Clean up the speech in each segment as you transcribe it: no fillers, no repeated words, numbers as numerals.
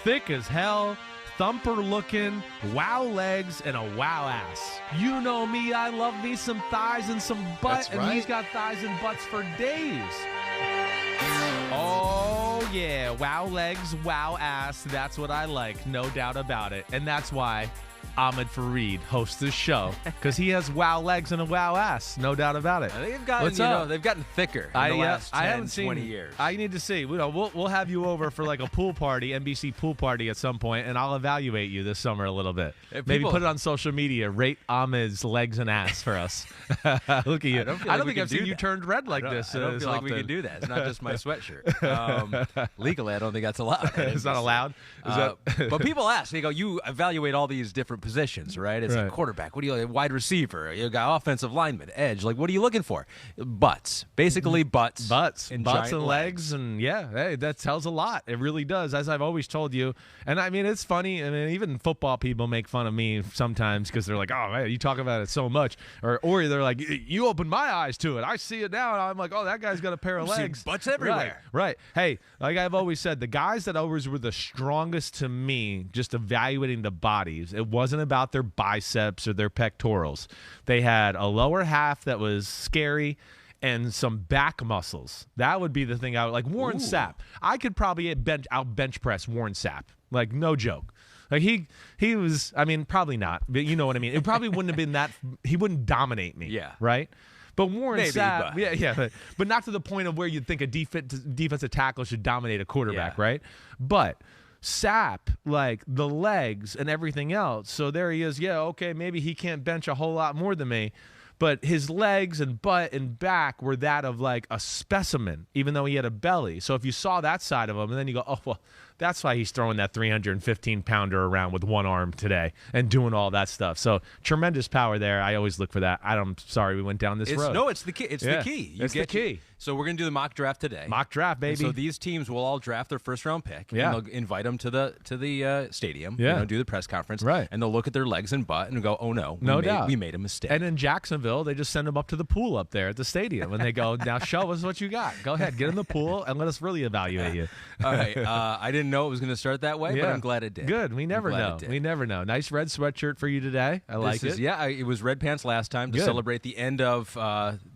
thick as hell, thumper-looking, wow legs, and a wow ass. You know me, I love me some thighs and some butt, That's right. He's got thighs and butts for days. Oh, yeah, wow legs, wow ass, that's what I like, no doubt about it. And that's why Ahmed Fareed hosts this show, because he has wow legs and a wow ass, no doubt about it. They've gotten, they've gotten thicker in the last 10, 20 years. I need to see. We'll have you over for like a pool party, NBC pool party at some point, and I'll evaluate you this summer a little bit. Maybe put it on social media. Rate Ahmed's legs and ass for us. Look at you. I don't think I've seen you turned red like this. I don't feel like we can do that. It's not just my sweatshirt. Legally, I don't think that's allowed. It's not allowed? But people ask. They go, you evaluate all these different positions, right? It's a quarterback. What do you like? Wide receiver. You got offensive lineman, edge. Like, what are you looking for? Butts. Basically, butts. And legs. And yeah, hey, that tells a lot. It really does, as I've always told you. And I mean, it's funny. I mean, even football people make fun of me sometimes because they're like, oh, man, you talk about it so much. Or they're like, you opened my eyes to it. I see it now. And I'm like, oh, that guy's got a pair of legs. Butts everywhere. Right. Hey, like I've always said, the guys that always were the strongest to me, just evaluating the bodies, it wasn't about their biceps or their pectorals. They had a lower half that was scary and some back muscles. That would be the thing I would like. Warren Sapp. I could probably out bench press Warren Sapp. Like, no joke. Like he was, I mean, probably not, but you know what I mean. It probably wouldn't have been that, he wouldn't dominate me. Yeah. Right? But Warren Sapp, but. but not to the point of where you'd think a defensive tackle should dominate a quarterback, right? But Sapp, like the legs and everything else. So there he is. Yeah, okay, maybe he can't bench a whole lot more than me, but his legs and butt and back were that of like a specimen, even though he had a belly. So if you saw that side of him, and then you go, oh, well, that's why he's throwing that 315-pounder around with one arm today and doing all that stuff. So tremendous power there. I always look for that. I'm sorry we went down this road. No, it's the key. It's the key. It's the key. So we're going to do the mock draft today. Mock draft, baby. And so these teams will all draft their first-round pick. Yeah. And they'll invite them to the stadium. Yeah. Do the press conference. Right. And they'll look at their legs and butt and go, oh, no. We made a mistake. And in Jacksonville, they just send them up to the pool up there at the stadium. And they go, now show us what you got. Go ahead. Get in the pool and let us really evaluate you. All right. I didn't know it was going to start that way, but I'm glad it did. Good. We never know. We never know. Nice red sweatshirt for you today. I like it. Yeah, it was red pants last time to celebrate the end of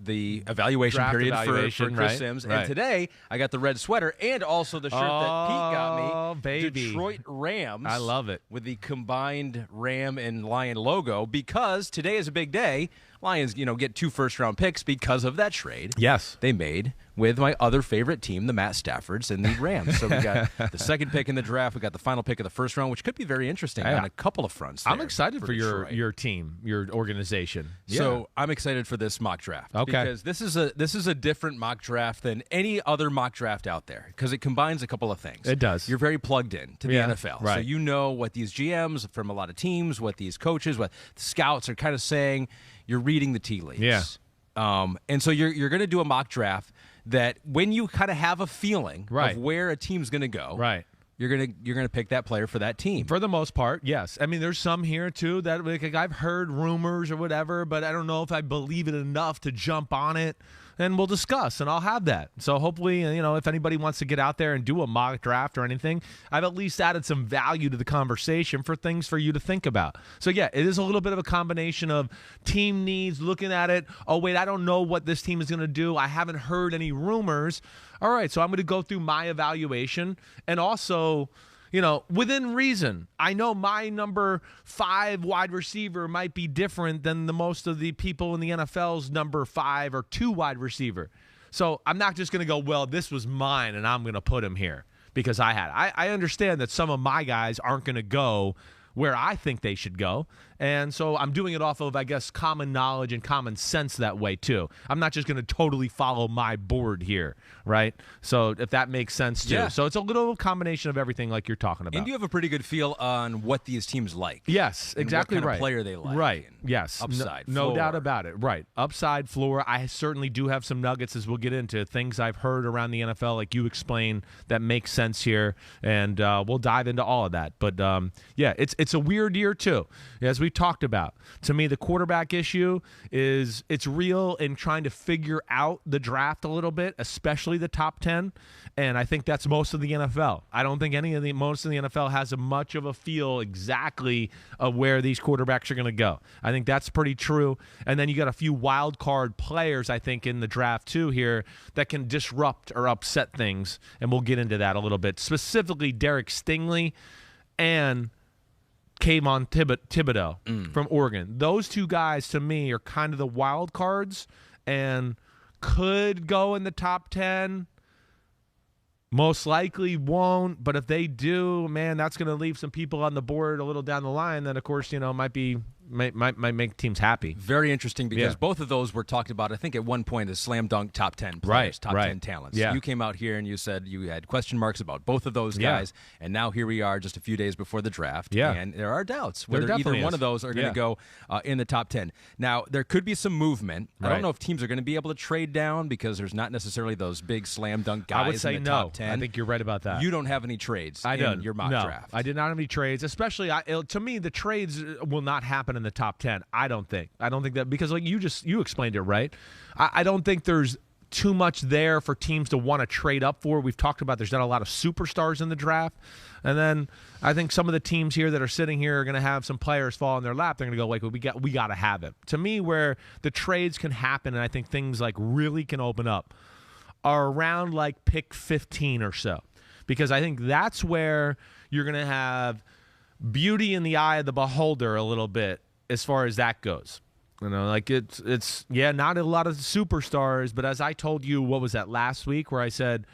the evaluation period for Chris Simms. Right. And today, I got the red sweater and also the shirt that Pete got me. Oh, baby. Detroit Rams. I love it. With the combined Ram and Lion logo, because today is a big day. Lions, get 2 first-round picks because of that trade. Yes. They made with my other favorite team, the Matt Staffords and the Rams. So we got the second pick in the draft. We got the final pick of the first round, which could be very interesting on a couple of fronts. I'm excited for your team, your organization. So I'm excited for this mock draft. Okay. Because this is a different mock draft than any other mock draft out there because it combines a couple of things. It does. You're very plugged in to the NFL. Right. So you know what these GMs from a lot of teams, what these coaches, what the scouts are kind of saying. You're reading the tea leaves. Yeah. And so you're going to do a mock draft that when you kind of have a feeling of where a team's going to go, you're gonna pick that player for that team. For the most part, yes. I mean, there's some here too that like I've heard rumors or whatever, but I don't know if I believe it enough to jump on it. And we'll discuss, and I'll have that. So hopefully, if anybody wants to get out there and do a mock draft or anything, I've at least added some value to the conversation for things for you to think about. So, yeah, it is a little bit of a combination of team needs, looking at it. Oh, wait, I don't know what this team is going to do. I haven't heard any rumors. All right, so I'm going to go through my evaluation and also – within reason. I know my number 5 wide receiver might be different than the most of the people in the NFL's number 5 or 2 wide receiver. So I'm not just going to go, well, this was mine and I'm going to put him here because I had it. I understand that some of my guys aren't going to go where I think they should go. And so I'm doing it off of, I guess, common knowledge and common sense that way, too. I'm not just going to totally follow my board here, right? So if that makes sense, too. Yeah. So it's a little combination of everything like you're talking about. And you have a pretty good feel on what these teams like. Yes, exactly what kind right. of player they like. Right, yes. Upside, no doubt about it. Right. Upside, floor. I certainly do have some nuggets, as we'll get into, things I've heard around the NFL, like you explained, that make sense here. And we'll dive into all of that. But, yeah, it's a weird year, too. As we talked about. To me, the quarterback issue is it's real in trying to figure out the draft a little bit, especially the top 10. And I think that's most of the NFL. I don't think most of the NFL has much of a feel exactly of where these quarterbacks are going to go. I think that's pretty true. And then you got a few wild card players, I think, in the draft too here that can disrupt or upset things. And we'll get into that a little bit. Specifically, Derek Stingley and Kayvon Thibodeaux from Oregon. Those two guys, to me, are kind of the wild cards and could go in the top 10. Most likely won't, but if they do, man, that's going to leave some people on the board a little down the line that, of course, might make teams happy. Very interesting because both of those were talked about, I think, at one point as slam dunk top 10 players, top 10 talents. Yeah. You came out here and you said you had question marks about both of those guys, and now here we are just a few days before the draft, and there are doubts whether either one of those are going to go in the top 10. Now, there could be some movement. I don't know if teams are going to be able to trade down because there's not necessarily those big slam dunk guys I would say in the top 10. I think you're right about that. You don't have any trades in your mock draft. I did not have any trades, especially to me, the trades will not happen in the top 10. I don't think that, because like you explained it right. I don't think there's too much there for teams to want to trade up for. We've talked about there's not a lot of superstars in the draft. And then I think some of the teams here that are sitting here are going to have some players fall in their lap. They're going to go like, well, we got to have him. To me, where the trades can happen and I think things like really can open up are around like pick 15 or so, because I think that's where you're going to have beauty in the eye of the beholder a little bit as far as that goes. Like it's not a lot of superstars, but as I told you, what was that last week where I said,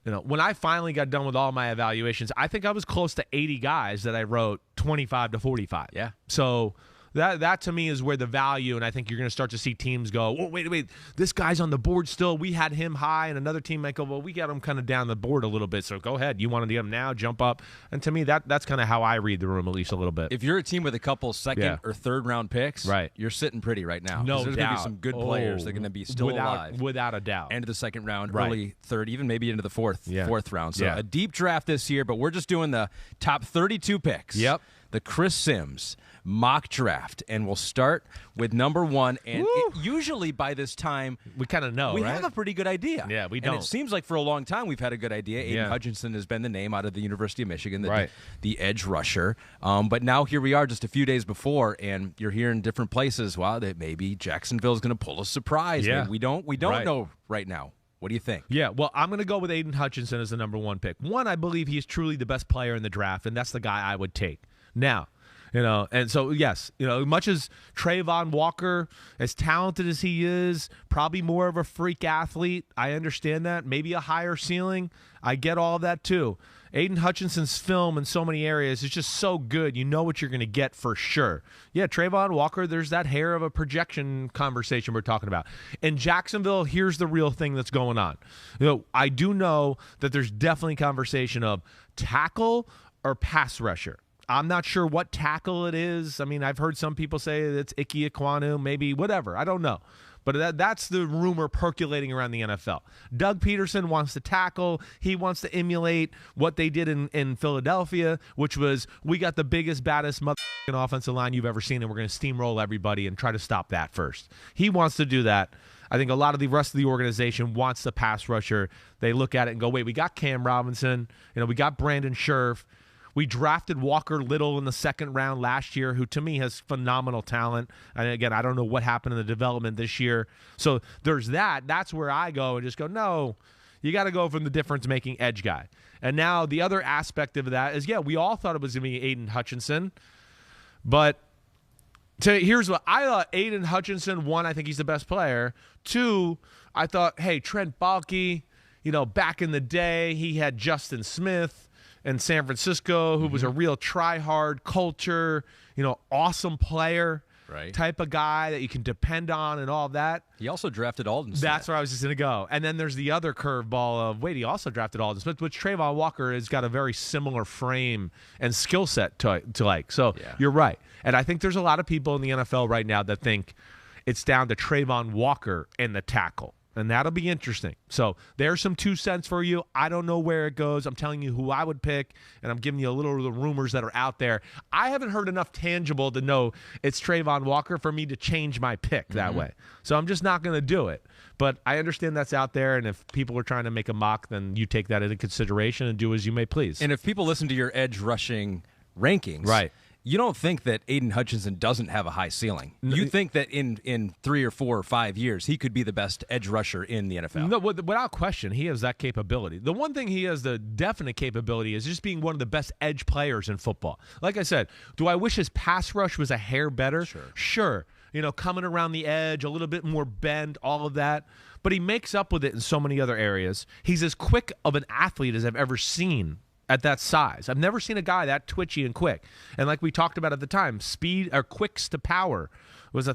when I finally got done with all my evaluations, I think I was close to 80 guys that I wrote 25 to 45. Yeah. So that to me is where the value, and I think you're going to start to see teams go, oh, wait, this guy's on the board still. We had him high, and another team might go, well, we got him kind of down the board a little bit, so go ahead. You want to get him now, jump up. And to me, that's kind of how I read the room, at least a little bit. If you're a team with a couple second or third round picks, you're sitting pretty right now. No there's doubt. Going to be some good players that are going to be still alive. Without a doubt. End of the second round, early third, even maybe into the fourth round. So a deep draft this year, but we're just doing the top 32 picks. Yep. The Chris Simms mock draft, and we'll start with number 1. And usually by this time, we kind of know, we have a pretty good idea. Yeah, we don't. And it seems like for a long time we've had a good idea. Aidan Hutchinson has been the name out of the University of Michigan, the edge rusher. But now here we are just a few days before, and you're hearing different places, wow, that maybe Jacksonville's going to pull a surprise. Yeah. Maybe we don't know right now. What do you think? Yeah, well, I'm going to go with Aidan Hutchinson as the number 1 pick. One, I believe he's truly the best player in the draft, and that's the guy I would take. Now, and so, yes, much as Travon Walker, as talented as he is, probably more of a freak athlete, I understand that. Maybe a higher ceiling. I get all of that, too. Aidan Hutchinson's film in so many areas is just so good. You know what you're going to get for sure. Yeah, Travon Walker, there's that hair of a projection conversation we're talking about. In Jacksonville, here's the real thing that's going on. I do know that there's definitely conversation of tackle or pass rusher. I'm not sure what tackle it is. I mean, I've heard some people say it's Ickey, Ekwonu, maybe whatever. I don't know. But that's the rumor percolating around the NFL. Doug Peterson wants to tackle. He wants to emulate what they did in Philadelphia, which was we got the biggest, baddest motherfucking offensive line you've ever seen, and we're going to steamroll everybody and try to stop that first. He wants to do that. I think a lot of the rest of the organization wants the pass rusher. They look at it and go, wait, we got Cam Robinson. We got Brandon Scherf. We drafted Walker Little in the second round last year, who to me has phenomenal talent. And again, I don't know what happened in the development this year. So there's that. That's where I go and just go, no, you got to go from the difference-making edge guy. And now the other aspect of that is, we all thought it was going to be Aidan Hutchinson. But here's what I thought. Aidan Hutchinson, 1, I think he's the best player. 2, I thought, hey, Trent Baalke, back in the day, he had Justin Smith in San Francisco, who was a real try-hard culture, awesome player type of guy that you can depend on and all that. He also drafted Alden Smith. That's where I was just going to go. And then there's the other curveball of, he also drafted Alden Smith, which Travon Walker has got a very similar frame and skill set to like. So you're right. And I think there's a lot of people in the NFL right now that think it's down to Travon Walker and the tackle. and that'll be interesting. So there's some 2 cents for you. I don't know where it goes. I'm telling you who I would pick, and I'm giving you a little of the rumors that are out there. I haven't heard enough tangible to know it's Travon Walker for me to change my pick that way. So I'm just not going to do it. But I understand that's out there, and if people are trying to make a mock, then you take that into consideration and do as you may please. And if people listen to your edge rushing rankings, right, you don't think that Aidan Hutchinson doesn't have a high ceiling. You think that in 3 or 4 or 5 years, he could be the best edge rusher in the NFL. No, without question, he has that capability. The one thing he has the definite capability is just being one of the best edge players in football. Like I said, do I wish his pass rush was a hair better? Sure. Coming around the edge, a little bit more bend, all of that. But he makes up with it in so many other areas. He's as quick of an athlete as I've ever seen at that size. I've never seen a guy that twitchy and quick. And like we talked about at the time, speed or quicks to power was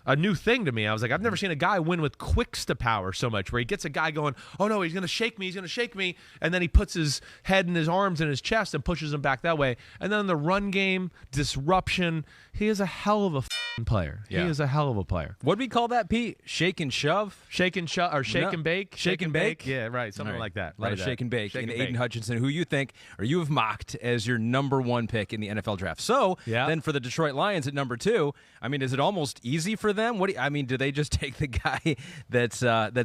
a new thing to me. I was like, I've never seen a guy win with quicks to power so much, where he gets a guy going, oh no, he's going to shake me, and then he puts his head and his arms in his chest and pushes him back that way. And then the run game, disruption, he is a hell of a player. Yeah. He is a hell of a player. What do we call that, Pete? Shake and shove? Shake and shove, or shake and bake? Shake and bake? Yeah, right, something like that. A lot of shake and bake. And Aidan Hutchinson, who you think, or you have mocked as your number 1 pick in the NFL draft. So, then for the Detroit Lions at number 2, I mean, is it almost easy for them? Do they just take the guy that's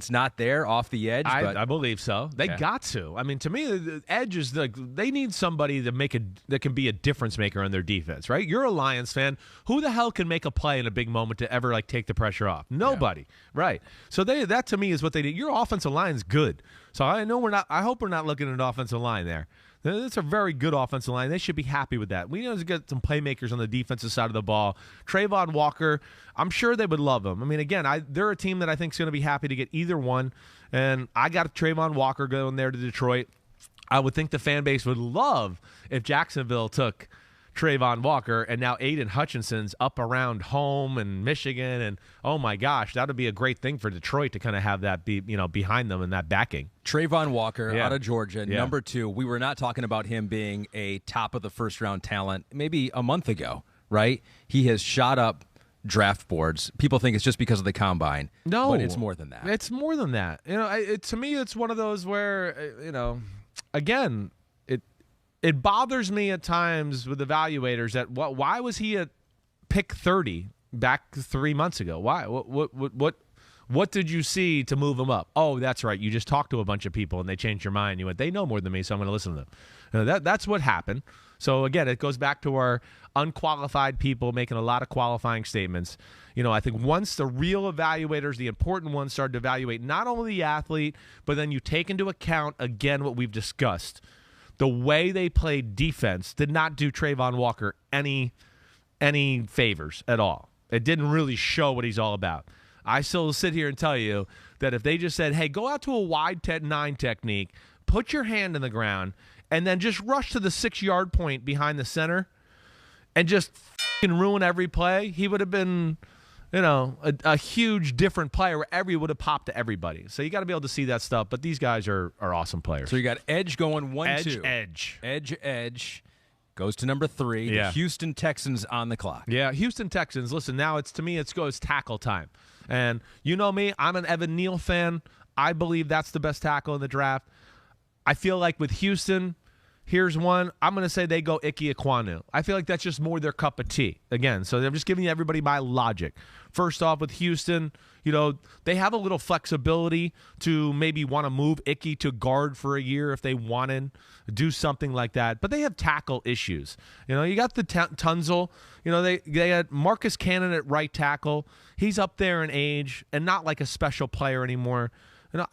not there off the edge? I believe so. They got to. I mean, to me, the edge is they need somebody that can be a difference maker on their defense, right? You're a Lions fan. Who the hell can make a play in a big moment to ever take the pressure off? Nobody, right? So that to me is what they did. Your offensive line's good. So I hope we're not looking at an offensive line there. It's a very good offensive line. They should be happy with that. We need to get some playmakers on the defensive side of the ball. Travon Walker, I'm sure they would love him. I mean, again, they're a team that I think is going to be happy to get either one. And I got Travon Walker going there to Detroit. I would think the fan base would love if Jacksonville took Travon Walker, and now Aidan Hutchinson's up around home and Michigan, and oh my gosh, that would be a great thing for Detroit to kind of have that be behind them and that backing. Travon Walker out of Georgia, number 2. We were not talking about him being a top of the first round talent maybe a month ago, right? He has shot up draft boards. People think it's just because of the combine. No, but it's more than that. It's more than that. To me, it's one of those where again. It bothers me at times with evaluators that why was he at pick 30 back 3 months ago? Why? What did you see to move him up? Oh, that's right. You just talked to a bunch of people and they changed your mind. You went, they know more than me, so I'm going to listen to them. That's what happened. So again, it goes back to our unqualified people making a lot of qualifying statements. I think once the real evaluators, the important ones, started to evaluate not only the athlete, but then you take into account again what we've discussed. The way they played defense did not do Travon Walker any favors at all. It didn't really show what he's all about. I still sit here and tell you that if they just said, hey, go out to a wide 9 technique, put your hand in the ground, and then just rush to the 6-yard point behind the center and just ruin every play, he would have been a huge different player where would have popped to everybody. So you got to be able to see that stuff. But these guys are awesome players. So you got edge going 1-2. Edge goes to number 3. The Houston Texans on the clock. Yeah, Houston Texans. Listen, now it's tackle time. And you know me, I'm an Evan Neal fan. I believe that's the best tackle in the draft. I feel like with Houston, here's one. I'm going to say they go Ickey Ekwonu. I feel like that's just more their cup of tea. Again, so I'm just giving everybody my logic. First off, with Houston, they have a little flexibility to maybe want to move Ickey to guard for a year if they wanted, do something like that. But they have tackle issues. You got the Tunzel. They had Marcus Cannon at right tackle. He's up there in age and not like a special player anymore.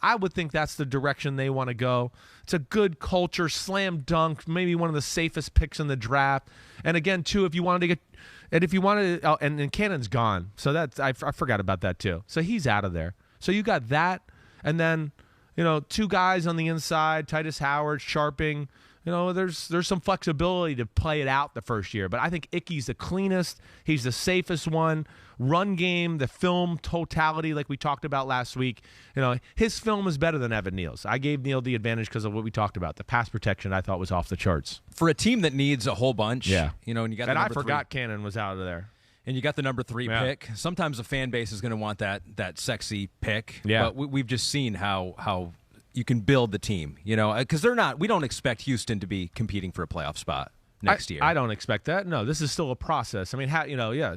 I would think that's the direction they want to go. It's a good culture, slam dunk, maybe one of the safest picks in the draft. And again, too, if you wanted to and Cannon's gone, so that's I forgot about that too. So he's out of there. So you got that, and then 2 guys on the inside, Titus Howard, Sharping. There's some flexibility to play it out the first year, but I think Ickey's the cleanest. He's the safest one. Run game, the film totality, like we talked about last week. His film is better than Evan Neal's. I gave Neal the advantage because of what we talked about. The pass protection I thought was off the charts for a team that needs a whole bunch. Yeah, and you got. And I forgot 3. Cannon was out of there. And you got the number 3 pick. Sometimes a fan base is going to want that sexy pick. Yeah. But we've just seen how you can build the team, because we don't expect Houston to be competing for a playoff spot next year. I don't expect that. No, this is still a process. I mean,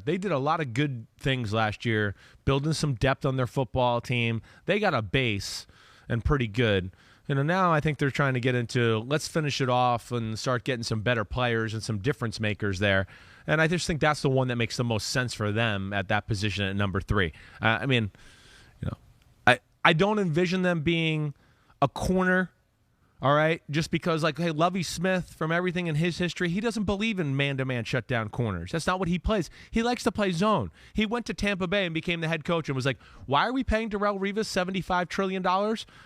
they did a lot of good things last year, building some depth on their football team. They got a base and pretty good. Now I think they're trying to get into let's finish it off and start getting some better players and some difference makers there. And I just think that's the one that makes the most sense for them at that position at number 3. I don't envision them being a corner, all right, just because, hey, Lovie Smith, from everything in his history, he doesn't believe in man-to-man shutdown corners. That's not what he plays. He likes to play zone. He went to Tampa Bay and became the head coach and was like, why are we paying Darrelle Revis $75 trillion?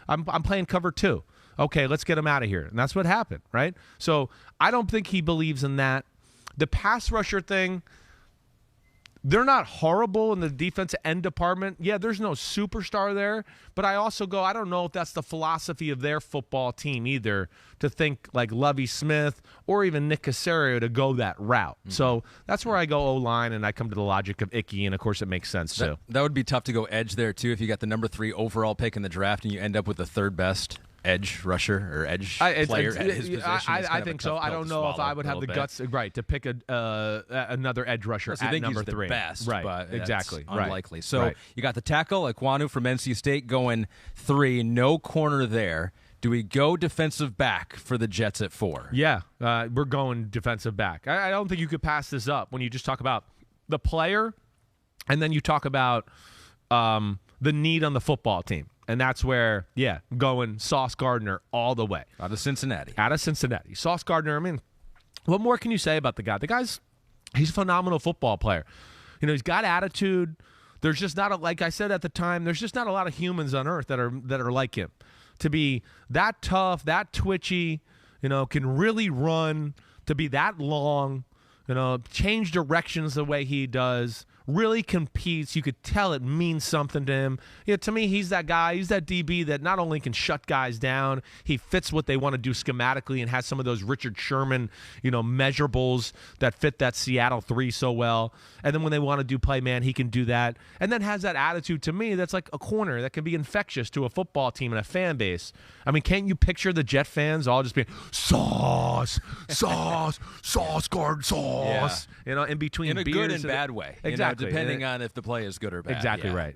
I'm playing cover 2. Okay, let's get him out of here. And that's what happened, right? So I don't think he believes in that. The pass rusher thing, they're not horrible in the defensive end department. Yeah, there's no superstar there, but I also I don't know if that's the philosophy of their football team either, to think like Lovie Smith or even Nick Caserio to go that route. Mm-hmm. So that's where I go O-line, and I come to the logic of Ickey, and of course it makes sense too. That would be tough to go edge there too if you got the number 3 overall pick in the draft and you end up with the 3rd best edge rusher or edge player at his position. I think so. I don't know if I would have the guts to pick another edge rusher at number 3. The best, right? But exactly, unlikely. Right. So you got the tackle Ekwonu from NC State going 3. No corner there. Do we go defensive back for the Jets at 4? Yeah, we're going defensive back. I don't think you could pass this up when you just talk about the player, and then you talk about the need on the football team. And that's where, going Sauce Gardner all the way. Out of Cincinnati. Sauce Gardner, I mean, what more can you say about the guy? He's a phenomenal football player. He's got attitude. There's just not, like I said at the time, there's just not a lot of humans on earth that are like him. To be that tough, that twitchy, can really run, to be that long, change directions the way he does, really competes. You could tell it means something to him. To me, he's that guy. He's that DB that not only can shut guys down, he fits what they want to do schematically and has some of those Richard Sherman, measurables that fit that Seattle 3 so well. And then when they want to do play man, he can do that. And then has that attitude to me that's like a corner that can be infectious to a football team and a fan base. I mean, can't you picture the Jet fans all just being Sauce, guard, Sauce, in between in a beers good and bad way. Exactly. Depending on if the play is good or bad. Exactly, right.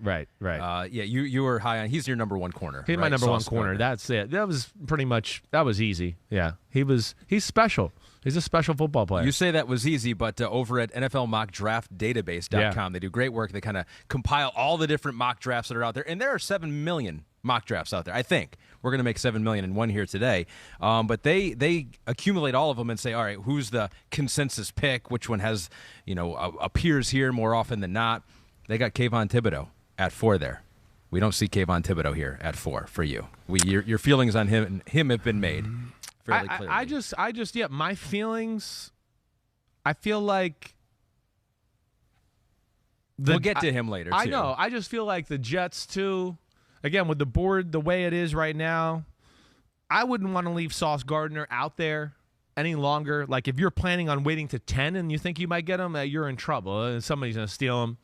You were high on. He's your number 1 corner. He's my number 1 corner. That's it. That was pretty much. That was easy. Yeah, he's special. He's a special football player. You say that was easy, but over at NFLMockDraftDatabase.com, they do great work. They kind of compile all the different mock drafts that are out there, and there are 7 million mock drafts out there. I think we're going to make 7 million in one here today, but they accumulate all of them and say, all right, who's the consensus pick? Which one has appears here more often than not? They got Kayvon Thibodeaux at 4 there. We don't see Kayvon Thibodeaux here at 4 for you. Your feelings on him have been made fairly clearly. I just my feelings. I feel like we'll get to him later. I know. I just feel like the Jets too. Again, with the board the way it is right now, I wouldn't want to leave Sauce Gardner out there any longer. Like, if you're planning on waiting to 10 and you think you might get him, you're in trouble. Somebody's going to steal him.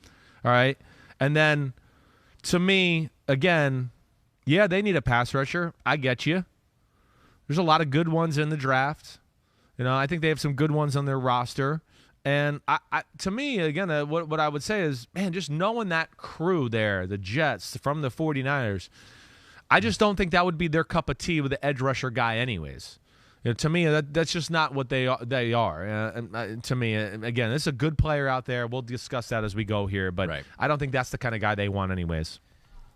All right? And then, to me, again, they need a pass rusher. I get you. There's a lot of good ones in the draft. I think they have some good ones on their roster. And to me, again, what I would say is, man, just knowing that crew there, the Jets from the 49ers, I just don't think that would be their cup of tea with the edge rusher guy anyways. To me, that's just not what they are. To me, again, this is a good player out there. We'll discuss that as we go here, but right. I don't think that's the kind of guy they want anyways.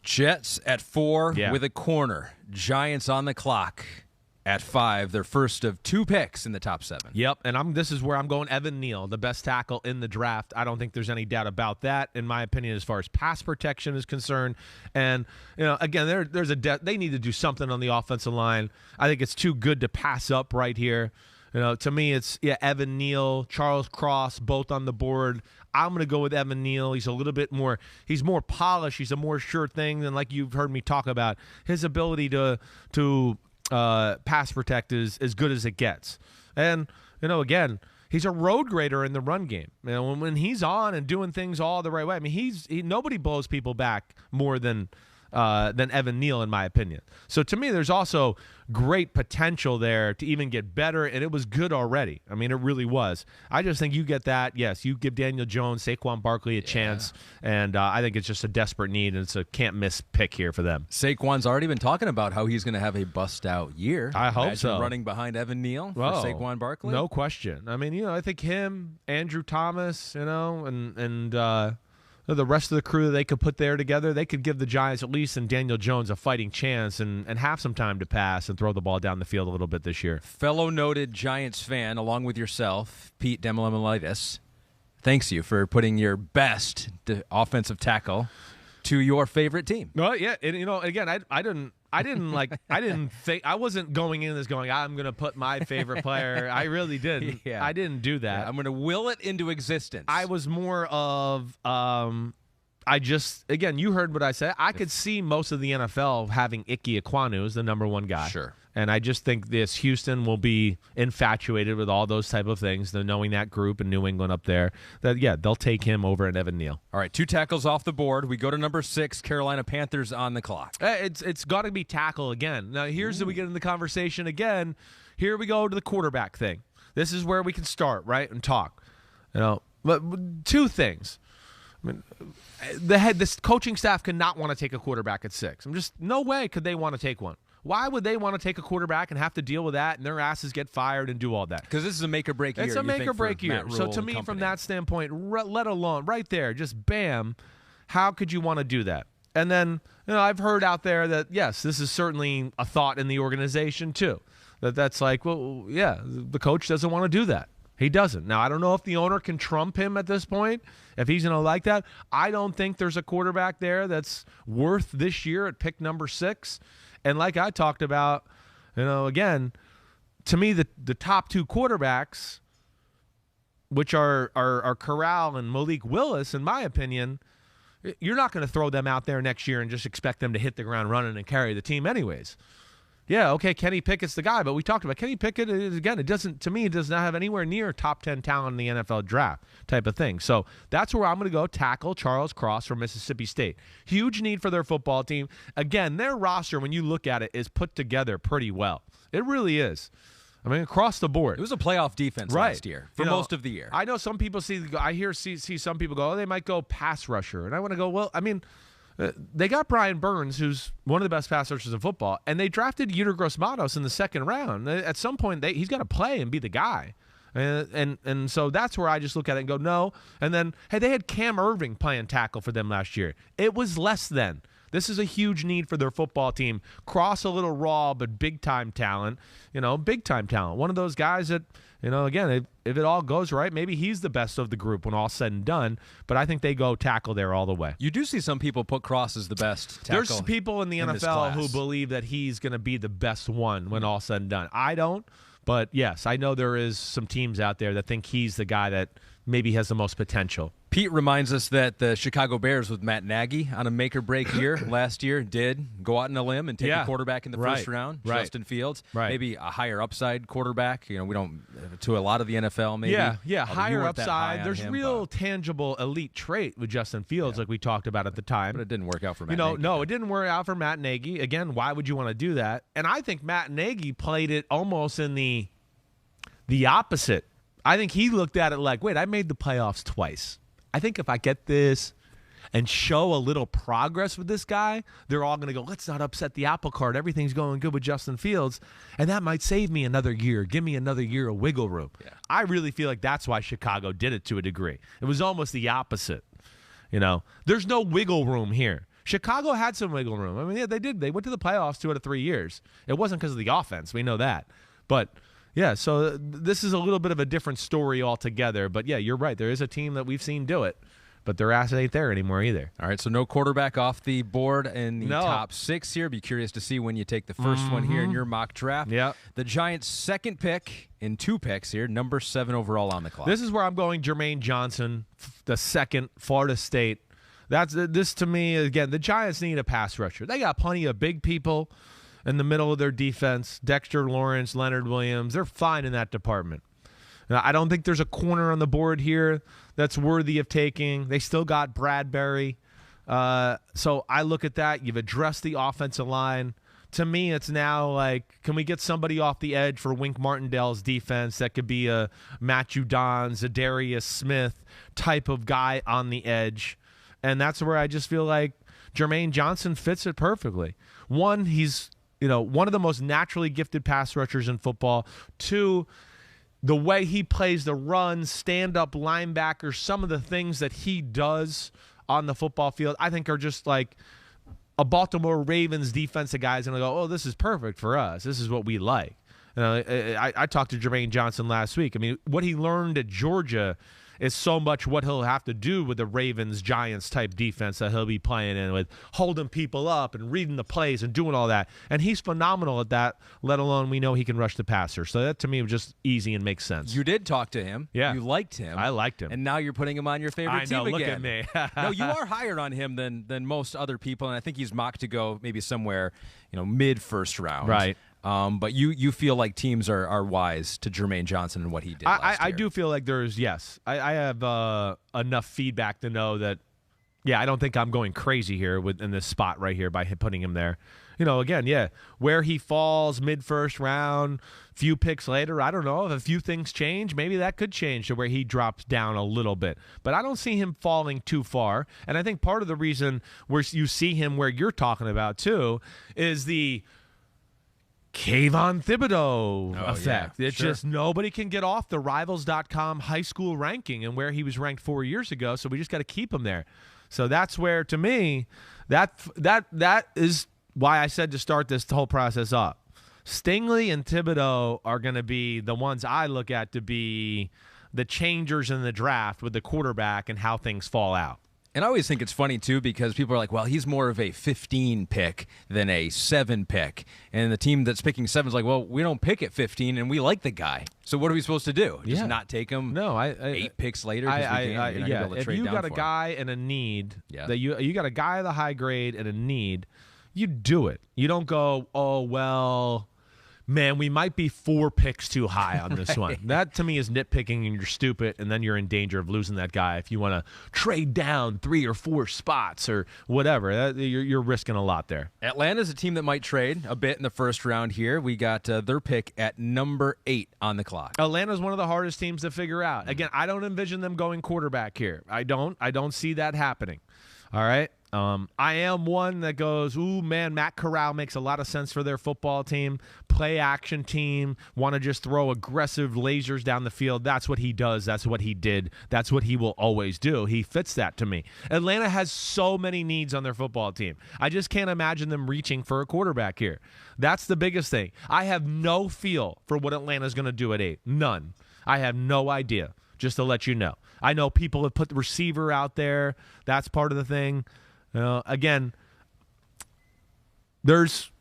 Jets at 4 with a corner. Giants on the clock at 5, their first of 2 picks in the top 7. Yep, and this is where I'm going Evan Neal, the best tackle in the draft. I don't think there's any doubt about that, in my opinion, as far as pass protection is concerned. And, again, they need to do something on the offensive line. I think it's too good to pass up right here. To me, it's Evan Neal, Charles Cross, both on the board. I'm going to go with Evan Neal. He's a little bit more – he's more polished. He's a more sure thing than, like you've heard me talk about, his ability to pass protect is as good as it gets. And, again, He's a road grader in the run game. You know, when he's on and doing things all the right way, I mean, nobody blows people back more than Evan Neal, in my opinion. So to me, there's also great potential there to even get better, and it was good already. I mean, it really was. I just think you get that. Yes, you give Daniel Jones, Saquon Barkley a chance, and I think it's just a desperate need, and it's a can't-miss pick here for them. Saquon's already been talking about how he's going to have a bust-out year. I hope so. Running behind Evan Neal for Saquon Barkley? No question. I mean, I think him, Andrew Thomas, and the rest of the crew that they could put there together, they could give the Giants, at least in Daniel Jones, a fighting chance and have some time to pass and throw the ball down the field a little bit this year. Fellow noted Giants fan, along with yourself, Pete Demolitis, thanks you for putting your best offensive tackle to your favorite team. Well, yeah, and, again, I wasn't going into this going, I'm going to put my favorite player. I really didn't. I didn't do that. Yeah, I'm going to will it into existence. I was more of, again, you heard what I said. I could see most of the NFL having Ickey Ekwonu as the number one guy. Sure. And I just think this Houston will be infatuated with all those type of things. They're knowing that group in New England up there. They'll take him over at Evan Neal. All right, 2 tackles off the board. We go to number 6, Carolina Panthers on the clock. It's got to be tackle again. Now, here's where we get in the conversation again. Here we go to the quarterback thing. This is where we can start, right, and talk. But 2 things. I mean, this coaching staff could not want to take a quarterback at 6. No way could they want to take one. Why would they want to take a quarterback and have to deal with that and their asses get fired and do all that? Because this is a make-or-break year. It's a make-or-break year. So to me, from that standpoint, let alone right there, just bam, how could you want to do that? And then, I've heard out there that, yes, this is certainly a thought in the organization too. That's like, well, yeah, the coach doesn't want to do that. He doesn't. Now, I don't know if the owner can trump him at this point, if he's going to like that. I don't think there's a quarterback there that's worth this year at pick number 6. And like I talked about, again, to me, the top 2 quarterbacks, which are Corral and Malik Willis, in my opinion, you're not going to throw them out there next year and just expect them to hit the ground running and carry the team anyways. Yeah, okay, Kenny Pickett's the guy, but we talked about Kenny Pickett. Again, it does not have anywhere near top 10 talent in the NFL draft type of thing. So that's where I'm going to go tackle Charles Cross from Mississippi State. Huge need for their football team. Again, their roster, when you look at it, is put together pretty well. It really is. I mean, across the board. It was a playoff defense last year for most of the year. I know some people see some people go, they might go pass rusher. And I want to go, well, I mean, they got Brian Burns, who's one of the best pass rushers in football, and they drafted Yetur Gross-Matos in the 2nd round. At some point, he's got to play and be the guy. And so that's where I just look at it and go, no. And then, hey, they had Cam Irving playing tackle for them last year. It was less than. This is a huge need for their football team. Cross a little raw, but big-time talent. Big-time talent. One of those guys that, again, if it all goes right, maybe he's the best of the group when all's said and done. But I think they go tackle there all the way. You do see some people put Cross as the best tackle. There's people in the NFL who believe that he's going to be the best one when all's said and done. I don't. But, yes, I know there is some teams out there that think he's the guy that maybe has the most potential. Pete reminds us that the Chicago Bears with Matt Nagy on a make-or-break year last year did go out on a limb and take a quarterback in the first round, Justin Fields. Maybe a higher upside quarterback. We don't, to a lot of the NFL, maybe. Yeah, higher upside. There's real tangible elite trait with Justin Fields like we talked about at the time. But it didn't work out for Matt Nagy. No, it didn't work out for Matt Nagy. Again, why would you want to do that? And I think Matt Nagy played it almost in the opposite. I think he looked at it like, wait, I made the playoffs twice. I think if I get this and show a little progress with this guy, they're all going to go, let's not upset the apple cart. Everything's going good with Justin Fields, and that might save me another year. Give me another year of wiggle room. Yeah. I really feel like that's why Chicago did it to a degree. It was almost the opposite. There's no wiggle room here. Chicago had some wiggle room. I mean, yeah, they did. They went to the playoffs 2 out of 3 years. It wasn't because of the offense. We know that. But yeah, so this is a little bit of a different story altogether. But, yeah, you're right. There is a team that we've seen do it, but their ass ain't there anymore either. All right, so no quarterback off the board in the top 6 here. Be curious to see when you take the first one here in your mock draft. Yeah. The Giants' 2nd pick in 2 picks here, number 7 overall on the clock. This is where I'm going Jermaine Johnson, the 2nd, Florida State. This to me, again, the Giants need a pass rusher. They got plenty of big people in the middle of their defense. Dexter Lawrence, Leonard Williams, they're fine in that department. Now, I don't think there's a corner on the board here that's worthy of taking. They still got Bradbury. So I look at that. You've addressed the offensive line. To me, it's now like, can we get somebody off the edge for Wink Martindale's defense that could be a Matt Judon, Zadarius Smith type of guy on the edge? And that's where I just feel like Jermaine Johnson fits it perfectly. One, he's one of the most naturally gifted pass rushers in football. Two, the way he plays the run, stand-up linebacker, some of the things that he does on the football field, I think are just like a Baltimore Ravens defensive guys and go, oh, this is perfect for us. This is what we like. I talked to Jermaine Johnson last week. I mean, what he learned at Georgia is so much what he'll have to do with the Ravens-Giants type defense that he'll be playing in with, holding people up and reading the plays and doing all that. And he's phenomenal at that, let alone we know he can rush the passer. So that, to me, was just easy and makes sense. You did talk to him. Yeah. You liked him. I liked him. And now you're putting him on your favorite team again. Look at me. No, you are higher on him than most other people, and I think he's mocked to go maybe somewhere, mid-first round. Right. But you feel like teams are wise to Jermaine Johnson and what he did last year. I do feel like I have enough feedback to know that, I don't think I'm going crazy here in this spot right here by putting him there. Again, where he falls mid-first round, few picks later, I don't know. If a few things change, maybe that could change to where he drops down a little bit. But I don't see him falling too far. And I think part of the reason where you see him where you're talking about too is the Kayvon Thibodeaux effect. Yeah, it's just nobody can get off the Rivals.com high school ranking and where he was ranked 4 years ago, so we just got to keep him there. So that's where, to me, that is why I said to start this whole process up. Stingley and Thibodeaux are going to be the ones I look at to be the changers in the draft with the quarterback and how things fall out. And I always think it's funny, too, because people are like, well, he's more of a 15 pick than a 7 pick. And the team that's picking 7 is like, well, we don't pick at 15, and we like the guy. So what are we supposed to do? Just not take him 8 picks later? If you got a guy and a need, that you got a guy of the high grade and a need, you do it. You don't go, oh, well, man, we might be 4 picks too high on this one. That, to me, is nitpicking, and you're stupid, and then you're in danger of losing that guy if you want to trade down 3 or 4 spots or whatever. You're risking a lot there. Atlanta's a team that might trade a bit in the first round here. We got their pick at number 8 on the clock. Atlanta's one of the hardest teams to figure out. Again, I don't envision them going quarterback here. I don't see that happening. All right? I am one that goes, ooh, man, Matt Corral makes a lot of sense for their football team. Play action team, want to just throw aggressive lasers down the field. That's what he does. That's what he did. That's what he will always do. He fits that to me. Atlanta has so many needs on their football team. I just can't imagine them reaching for a quarterback here. That's the biggest thing. I have no feel for what Atlanta's going to do at 8. None. I have no idea, just to let you know. I know people have put the receiver out there. That's part of the thing. Again, there's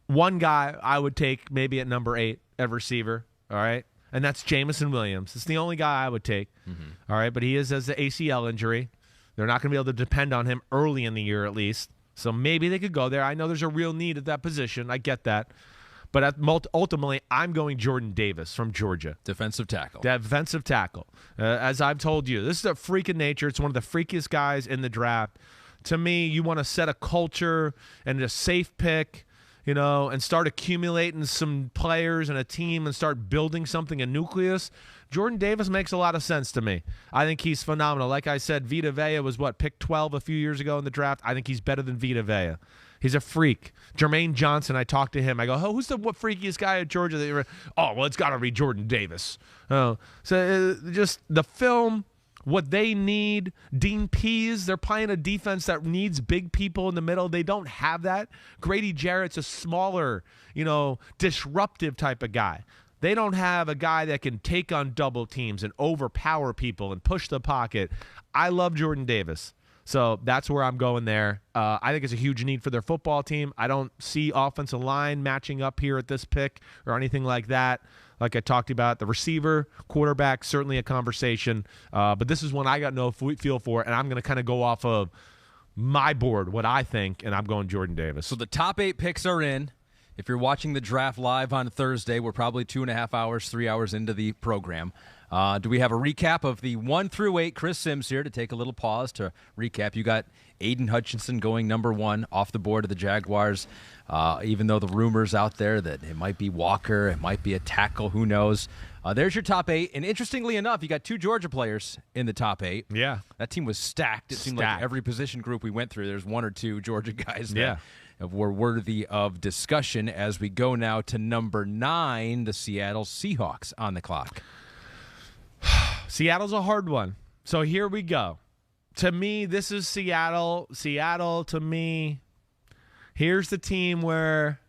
one guy I would take maybe at number 8 at receiver, all right? And that's Jameson Williams. It's the only guy I would take, all right? But he has the ACL injury. They're not going to be able to depend on him early in the year at least. So maybe they could go there. I know there's a real need at that position. I get that. But ultimately, I'm going Jordan Davis from Georgia. Defensive tackle. Defensive tackle. As I've told you, this is a freak of nature. It's one of the freakiest guys in the draft. To me, you want to set a culture and a safe pick, and start accumulating some players and a team and start building something, a nucleus. Jordan Davis makes a lot of sense to me. I think he's phenomenal. Like I said, Vita Vea was, pick 12 a few years ago in the draft. I think he's better than Vita Vea. He's a freak. Jermaine Johnson, I talked to him. I go, who's the freakiest guy at Georgia? It's got to be Jordan Davis. Just the film, what they need. Dean Pease, they're playing a defense that needs big people in the middle. They don't have that. Grady Jarrett's a smaller, disruptive type of guy. They don't have a guy that can take on double teams and overpower people and push the pocket. I love Jordan Davis. So that's where I'm going there. I think it's a huge need for their football team. I don't see offensive line matching up here at this pick or anything like that. Like I talked about, the receiver, quarterback, certainly a conversation. But this is one I got no feel for, and I'm going to kind of go off of my board, what I think, and I'm going Jordan Davis. So the top 8 picks are in. If you're watching the draft live on Thursday, we're probably 2.5 hours, 3 hours into the program. Do we have a recap of the 1 through 8? Chris Simms here to take a little pause to recap. You got Aidan Hutchinson going number 1 off the board of the Jaguars, even though the rumors out there that it might be Walker, it might be a tackle, who knows. There's your top 8. And interestingly enough, you got 2 Georgia players in the top 8. Yeah. That team was stacked. It seemed like every position group we went through, there's 1 or 2 Georgia guys that were worthy of discussion. As we go now to number 9, the Seattle Seahawks on the clock. Seattle's a hard one. So here we go. To me, this is Seattle. Seattle, to me, here's the team where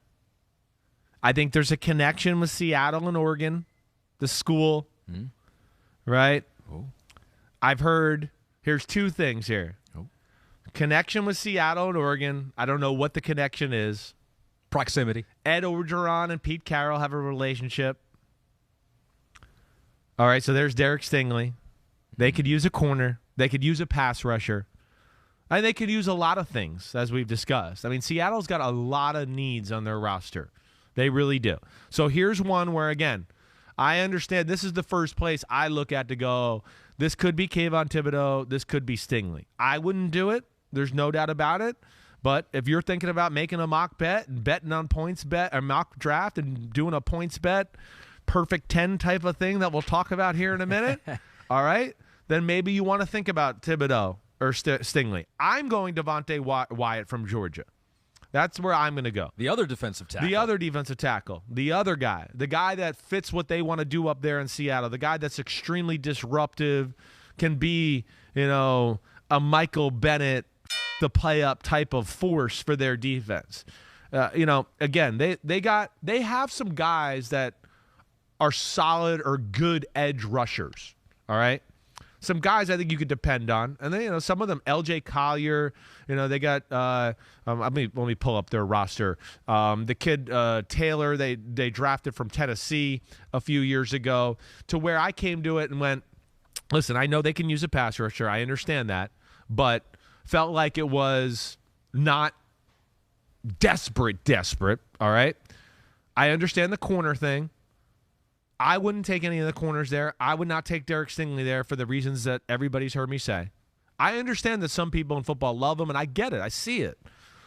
I think there's a connection with Seattle and Oregon, the school, right? Oh. I've heard, here's 2 things here. Oh. Connection with Seattle and Oregon. I don't know what the connection is. Proximity. Ed Orgeron and Pete Carroll have a relationship. All right, so there's Derek Stingley. They could use a corner. They could use a pass rusher. And they could use a lot of things, as we've discussed. I mean, Seattle's got a lot of needs on their roster. They really do. So here's one where, again, I understand this is the first place I look at to go, this could be Kayvon Thibodeaux, this could be Stingley. I wouldn't do it. There's no doubt about it. But if you're thinking about making a mock bet and betting on PointsBet or mock draft and doing a PointsBet perfect 10 type of thing that we'll talk about here in a minute, all right, then maybe you want to think about Thibodeaux or Stingley. I'm going Devonte Wyatt from Georgia. That's where I'm going to go. The other defensive tackle. The other defensive tackle. The other guy. The guy that fits what they want to do up there in Seattle. The guy that's extremely disruptive, can be, a Michael Bennett, the play-up type of force for their defense. Again, they have some guys that are solid or good edge rushers, all right? Some guys I think you could depend on. And then, some of them, LJ Collier, they got, let me pull up their roster. The kid, Taylor, they drafted from Tennessee a few years ago, to where I came to it and went, listen, I know they can use a pass rusher. I understand that. But felt like it was not desperate, all right? I understand the corner thing. I wouldn't take any of the corners there. I would not take Derek Stingley there for the reasons that everybody's heard me say. I understand that some people in football love him, and I get it. I see it.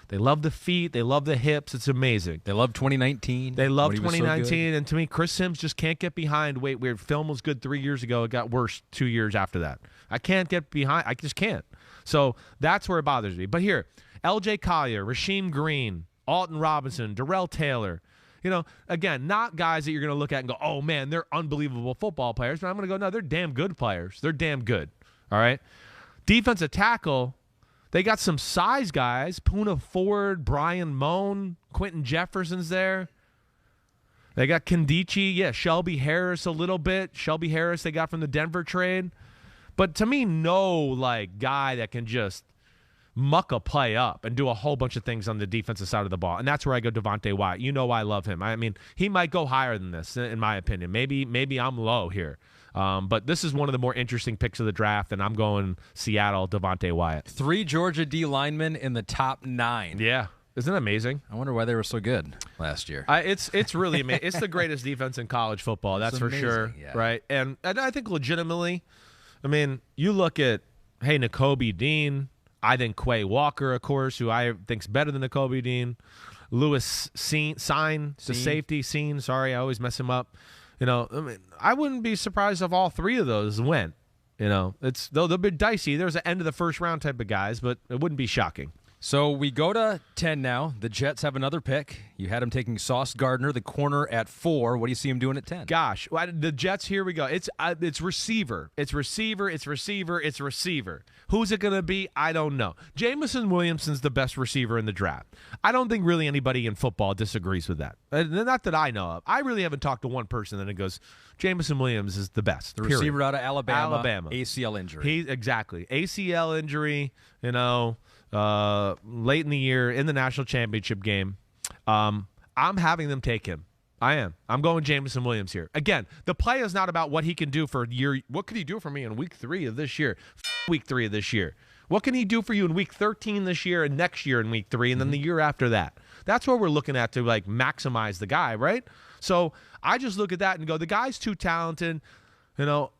They love the feet. They love the hips. It's amazing. They love 2019. They love 2019. And to me, Chris Simms just can't get behind. Wait, weird. Film was good 3 years ago. It got worse 2 years after that. I can't get behind. I just can't. So that's where it bothers me. But here, LJ Collier, Rasheem Green, Alton Robinson, Darrell Taylor. Again, not guys that you're going to look at and go, oh, man, they're unbelievable football players. But I'm going to go, no, they're damn good players. They're damn good. All right? Defensive tackle, they got some size guys. Poona Ford, Brian Moan, Quentin Jefferson's there. They got Kandichi. Shelby Harris a little bit. Shelby Harris they got from the Denver trade. But to me, no, guy that can just muck a play up and do a whole bunch of things on the defensive side of the ball. And that's where I go Devonte Wyatt. I love him. I mean, he might go higher than this, in my opinion. Maybe I'm low here. But this is one of the more interesting picks of the draft, and I'm going Seattle, Devonte Wyatt. 3 Georgia D linemen in the top 9. Yeah. Isn't it amazing? I wonder why they were so good last year. It's really amazing. It's the greatest defense in college football, that's for sure. Yeah. Right? And I think legitimately, I mean, you look at, Nakobe Dean, I think Quay Walker, of course, who I think's better than Nakobe Dean. Lewis Sign, the safety, sorry, I always mess him up. I wouldn't be surprised if all 3 of those went. They'll be dicey. There's an end of the first round type of guys, but it wouldn't be shocking. So we go to 10 now. The Jets have another pick. You had him taking Sauce Gardner, the corner, at 4. What do you see him doing at 10? Gosh, the Jets, here we go. It's receiver. It's receiver. Who's it going to be? I don't know. Jameson Williamson's the best receiver in the draft. I don't think really anybody in football disagrees with that. Not that I know of. I really haven't talked to one person that goes, Jameson Williams is the best. The receiver out of Alabama. ACL injury. Exactly. ACL injury, late in the year in the national championship game. I'm having them take him. I am. I'm going Jameson Williams here. Again, the play is not about what he can do for a year. What could he do for me in week 3 of this year? Week 3 of this year. What can he do for you in week 13 this year and next year in week 3 and then the year after that? That's what we're looking at to like maximize the guy, right? So I just look at that and go, the guy's too talented. You know,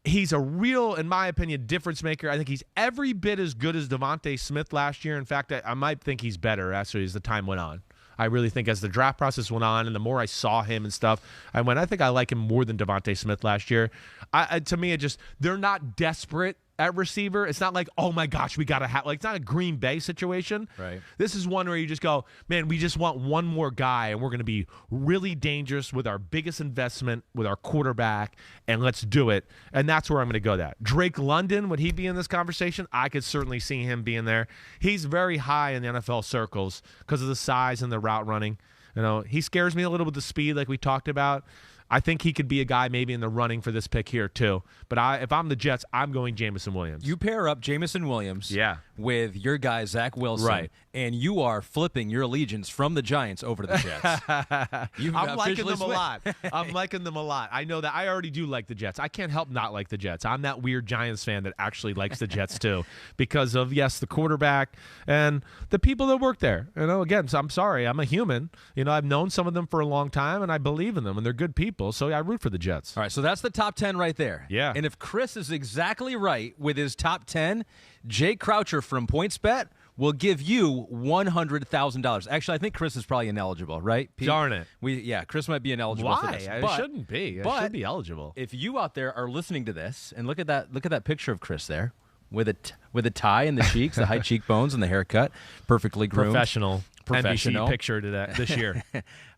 he's a real, in my opinion, difference maker. I think he's every bit as good as Devonte Smith last year. In fact, I might think he's better actually as the time went on. I really think as the draft process went on and the more I saw him and stuff, I think I like him more than Devonte Smith last year. To me, they're not desperate at receiver. It's not like, oh my gosh, we got to have, like, it's not a Green Bay situation. Right. This is one where you just go, man, we just want one more guy and we're going to be really dangerous with our biggest investment with our quarterback, and let's do it. And that's where I'm going to go that. Drake London, would he be in this conversation? I could certainly see him being there. He's very high in the NFL circles because of the size and the route running. You know, he scares me a little with the speed like we talked about. I think he could be a guy maybe in the running for this pick here too. But if I'm the Jets, I'm going Jameson Williams. You pair up Jameson Williams with your guy, Zach Wilson, right, and you are flipping your allegiance from the Giants over to the Jets. I'm liking them a lot. I'm liking them a lot. I know that I already do like the Jets. I can't help not like the Jets. I'm that weird Giants fan that actually likes the Jets too because of, yes, the quarterback and the people that work there. You know, again, so I'm sorry. I'm a human. You know, I've known some of them for a long time, and I believe in them, and they're good people. So I root for the Jets. All right, so that's the top 10 right there. Yeah. And if Chris is exactly right with his top 10, Jay Croucher from PointsBet will give you $100,000. Actually, I think Chris is probably ineligible, right, Pete? Darn it. Chris might be ineligible for this. Why? It shouldn't be. It should be eligible. If you out there are listening to this, and look at that picture of Chris there with a tie in the cheeks, the high cheekbones and the haircut, perfectly groomed. Professional. NBC picture to that this year.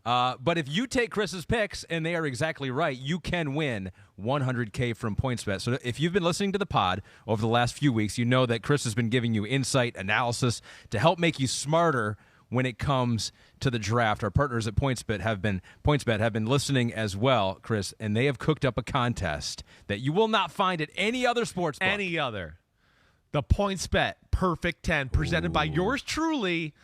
But if you take Chris's picks and they are exactly right, you can win $100K from PointsBet. So if you've been listening to the pod over the last few weeks, you know that Chris has been giving you insight, analysis to help make you smarter when it comes to the draft. Our partners at PointsBet have been listening as well, Chris, and they have cooked up a contest that you will not find at any other sports book. Any other. The PointsBet Perfect 10 presented by yours truly,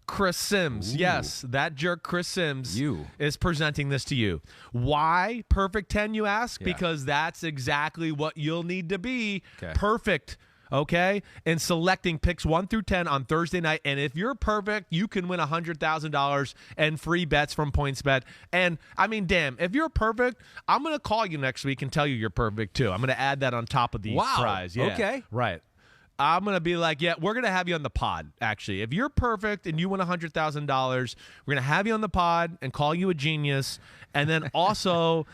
Chris Simms. Ooh. Yes, that jerk Chris Simms is presenting this to you. Why Perfect 10, you ask? Yeah. Because that's exactly what you'll need to be. Okay. Perfect, okay? And selecting picks 1 through 10 on Thursday night. And if you're perfect, you can win $100,000 and free bets from PointsBet. And, I mean, damn, if you're perfect, I'm going to call you next week and tell you you're perfect, too. I'm going to add that on top of the prize. Yeah. Okay. Right. I'm going to be like, yeah, we're going to have you on the pod, actually. If you're perfect and you win $100,000, we're going to have you on the pod and call you a genius, and then also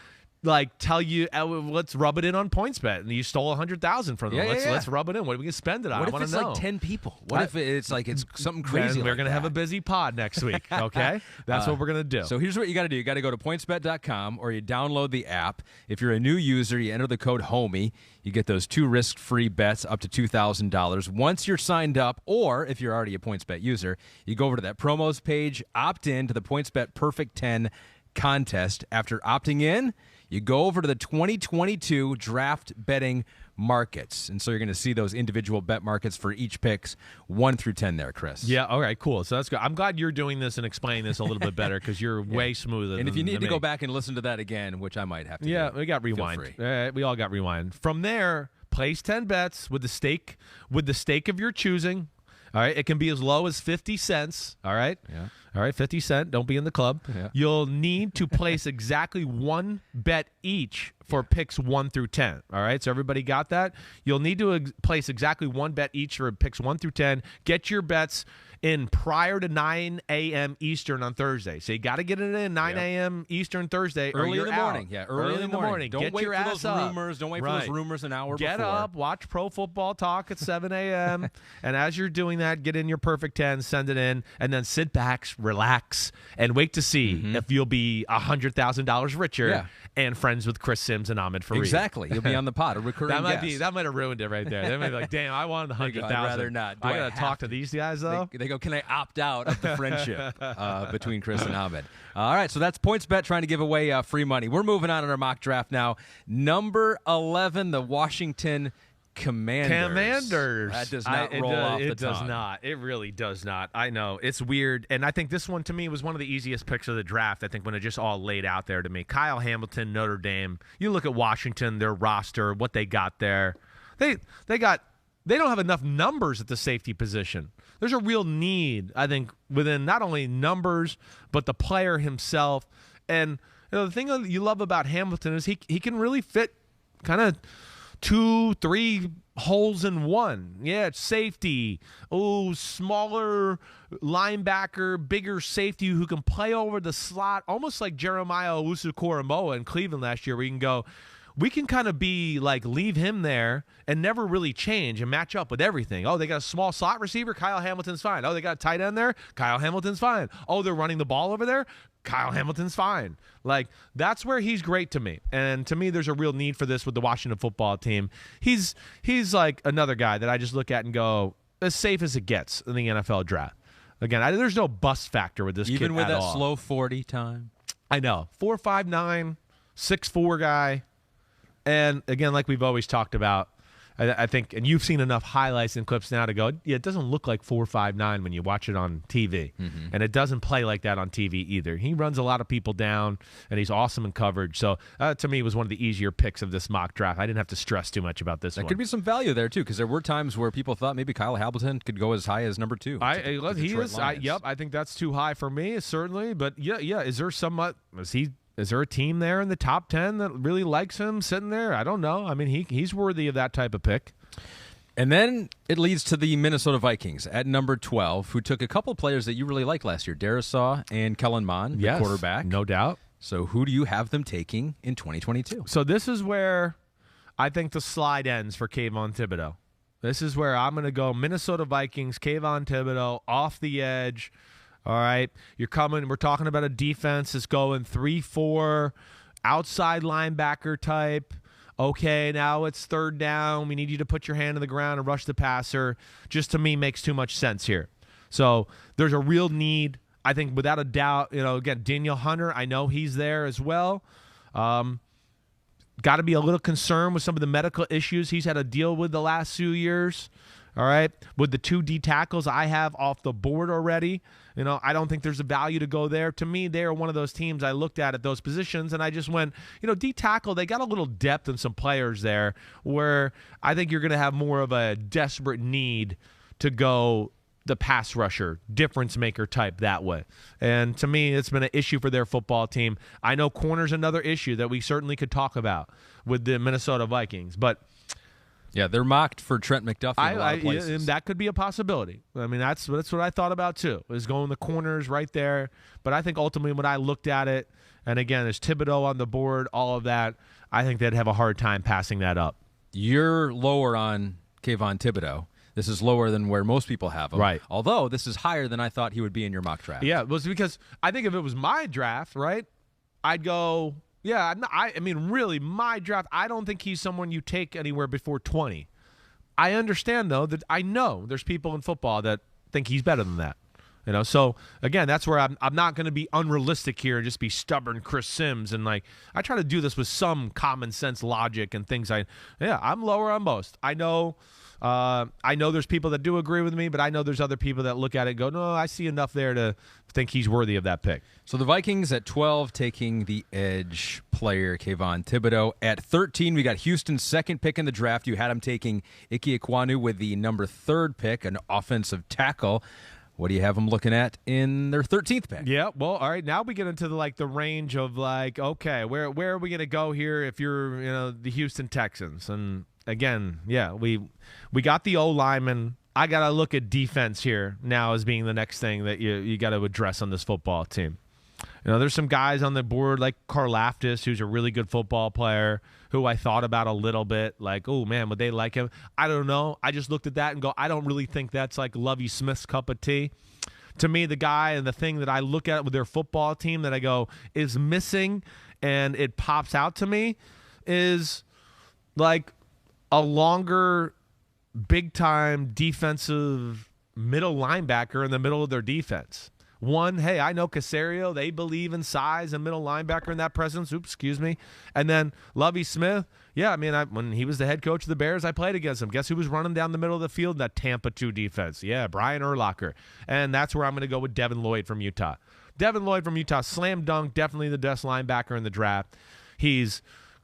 like tell you, let's rub it in on PointsBet, and you stole $100,000 from them. Let's rub it in. What are we going to spend it on? What if it's like 10 people? What if it's like it's something crazy? We're going to have a busy pod next week, okay? That's what we're going to do. So here's what you got to do. You got to go to PointsBet.com or you download the app. If you're a new user, you enter the code HOMIE. You get those 2 risk-free bets up to $2,000. Once you're signed up, or if you're already a PointsBet user, you go over to that promos page, opt in to the PointsBet Perfect 10 contest. After opting in, you go over to the 2022 draft betting markets. And so you're going to see those individual bet markets for each picks 1 through 10 there, Chris. Yeah, all right, cool. So that's good. I'm glad you're doing this and explaining this a little bit better because you're way smoother. And if you need to go back and listen to that again, which I might have to do, we got rewind. We all got rewind. From there, place 10 bets with the stake of your choosing. All right, it can be as low as 50 cents. All right, yeah. All right, 50 cents. Don't be in the club. Yeah. You'll need to place exactly 1 bet each for picks 1 through 10. All right, so everybody got that? You'll need to place exactly 1 bet each for picks 1 through 10. Get your bets in prior to 9 a.m. Eastern on Thursday. So you got to get it in 9 a.m. Eastern Thursday. Early in the morning. Yeah, early in the morning. Don't wait for those rumors. Don't wait for those rumors an hour before. Get up, watch Pro Football Talk at 7 a.m. And as you're doing that, get in your perfect 10, send it in, and then sit back, relax, and wait to see if you'll be $100,000 richer and friends with Chris Simms and Ahmed Fareed. Exactly. You'll be on the pod, a recurring guest. That might have ruined it right there. They might be like, damn, I wanted the $100,000. I'd rather not. I got to talk to these guys, though. They go, can I opt out of the friendship between Chris and Ahmed? All right, so that's PointsBet trying to give away free money. We're moving on in our mock draft now. Number 11, the Washington Commanders. That does not roll off the tongue. It does not. It really does not. I know. It's weird. And I think this one, to me, was one of the easiest picks of the draft, I think, when it just all laid out there to me. Kyle Hamilton, Notre Dame. You look at Washington, their roster, what they got there. They don't have enough numbers at the safety position. there's a real need, I think, within not only numbers but the player himself. And the thing that you love about Hamilton is he can really fit kind of 2-3 holes in one. Yeah, it's safety. Oh, smaller linebacker, bigger safety who can play over the slot, almost like Jeremiah Owusu-Koramoah in Cleveland last year, where you can go, we can kind of be like, leave him there and never really change and match up with everything. Oh, they got a small slot receiver? Kyle Hamilton's fine. Oh, they got a tight end there? Kyle Hamilton's fine. Oh, they're running the ball over there? Kyle Hamilton's fine. Like, that's where he's great to me. And to me, there's a real need for this with the Washington football team. He's like another guy that I just look at and go, as safe as it gets in the NFL draft. Again, there's no bust factor with this kid even with at that all. slow 40 time. I know. 4'5'9", 6'4" guy. And, again, like we've always talked about, I think, and you've seen enough highlights and clips now to go, yeah, it doesn't look like 4'5'9" when you watch it on TV. Mm-hmm. And it doesn't play like that on TV either. He runs a lot of people down, and he's awesome in coverage. So, to me, it was one of the easier picks of this mock draft. I didn't have to stress too much about this one. There could be some value there, too, because there were times where people thought maybe Kyle Hamilton could go as high as number 2. I think that's too high for me, certainly. But, yeah, is there Is there a team there in the top 10 that really likes him sitting there? I don't know. I mean, he's worthy of that type of pick. And then it leads to the Minnesota Vikings at number 12, who took a couple of players that you really liked last year, Darisaw and Kellen Mond, the quarterback. No doubt. So who do you have them taking in 2022? So this is where I think the slide ends for Kayvon Thibodeaux. This is where I'm going to go Minnesota Vikings, Kayvon Thibodeaux, off the edge. All right, we're talking about a defense that's going 3-4, outside linebacker type. Okay, now it's third down. We need you to put your hand on the ground and rush the passer. Just to me makes too much sense here. So there's a real need, I think, without a doubt. Again, Daniel Hunter, I know he's there as well. Got to be a little concerned with some of the medical issues he's had to deal with the last few years. All right, with the 2 D tackles I have off the board already, I don't think there's a value to go there. To me, they are one of those teams I looked at those positions, and I just went, D tackle, they got a little depth and some players there where I think you're going to have more of a desperate need to go the pass rusher, difference maker type that way. And to me, it's been an issue for their football team. I know corner's another issue that we certainly could talk about with the Minnesota Vikings, but yeah, they're mocked for Trent McDuffie in a lot of places. And that could be a possibility. I mean, that's what I thought about too, is going the corners right there. But I think ultimately when I looked at it, and again, there's Thibodeaux on the board, all of that, I think they'd have a hard time passing that up. You're lower on Kayvon Thibodeaux. This is lower than where most people have him. Right. Although this is higher than I thought he would be in your mock draft. Yeah, it was because I think if it was my draft, right, I'd go... Yeah, I mean, really, my draft, I don't think he's someone you take anywhere before 20. I understand, though, that I know there's people in football that think he's better than that. So, again, that's where I'm not going to be unrealistic here and just be stubborn Chris Sims. And, I try to do this with some common sense logic and things. I'm lower on most. I know there's people that do agree with me, but I know there's other people that look at it and go, no, I see enough there to think he's worthy of that pick. So the Vikings at 12 taking the edge player Kayvon Thibodeaux. At 13, we got Houston's second pick in the draft. You had him taking Ickey Ekwonu with the number 3rd pick, an offensive tackle. What do you have them looking at in their 13th pick? Yeah, well, all right. Now we get into the range of okay, where are we going to go here if you're the Houston Texans? And again, yeah, we got the O lineman. I got to look at defense here now as being the next thing that you got to address on this football team. There's some guys on the board like Karlaftis, who's a really good football player, who I thought about a little bit. Like, oh, man, would they like him? I don't know. I just looked at that and go, I don't really think that's like Lovie Smith's cup of tea. To me, the guy and the thing that I look at with their football team that I go is missing and it pops out to me is like a longer, big-time defensive middle linebacker in the middle of their defense. One, hey, I know Caserio. They believe in size and middle linebacker in that presence. Oops, excuse me. And then Lovie Smith. Yeah, I mean, when he was the head coach of the Bears, I played against him. Guess who was running down the middle of the field? That Tampa 2 defense. Yeah, Brian Urlacher. And that's where I'm going to go with Devin Lloyd from Utah. Devin Lloyd from Utah, slam dunk, definitely the best linebacker in the draft. He's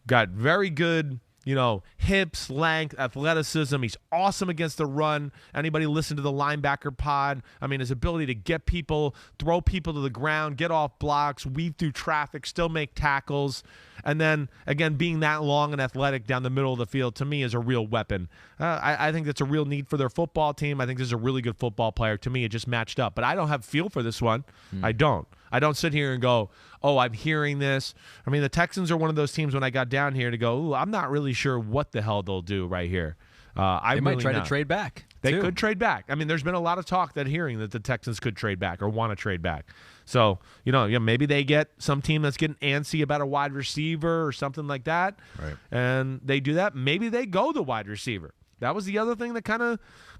got very good hips, length, athleticism. He's awesome against the run. Anybody listen to the linebacker pod? I mean, his ability to get people, throw people to the ground, get off blocks, weave through traffic, still make tackles. And then, again, being that long and athletic down the middle of the field, to me, is a real weapon. I think that's a real need for their football team. I think this is a really good football player. To me, it just matched up. But I don't have feel for this one. I don't sit here and go, oh, I'm hearing this. I mean, the Texans are one of those teams when I got down here to go, ooh, I'm not really sure what the hell they'll do right here. They might try to trade back. They could trade back. I mean, there's been a lot of talk that the Texans could trade back or want to trade back. So, maybe they get some team that's getting antsy about a wide receiver or something like that, right, and they do that. Maybe they go the wide receiver. That was the other thing that kind of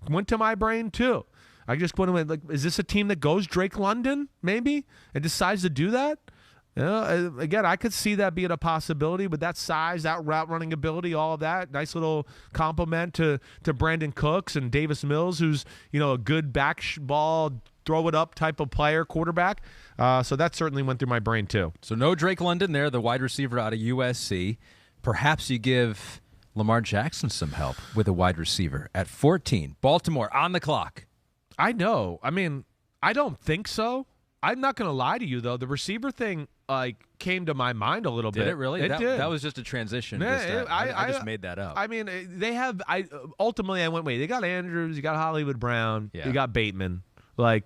went to my brain too. I just went away, is this a team that goes Drake London maybe and decides to do that? Again, I could see that being a possibility with that size, that route running ability, all of that. Nice little compliment to Brandon Cooks and Davis Mills, who's a good back ball, throw it up type of player, quarterback. So that certainly went through my brain too. So no Drake London there, the wide receiver out of USC. Perhaps you give Lamar Jackson some help with a wide receiver at 14. Baltimore on the clock. I know. I mean, I don't think so. I'm not going to lie to you, though. The receiver thing came to my mind a little bit. Did it really? It did. That was just a transition. I just made that up. I mean, they have – ultimately, I went, wait, they got Andrews, you got Hollywood Brown, you got Bateman. They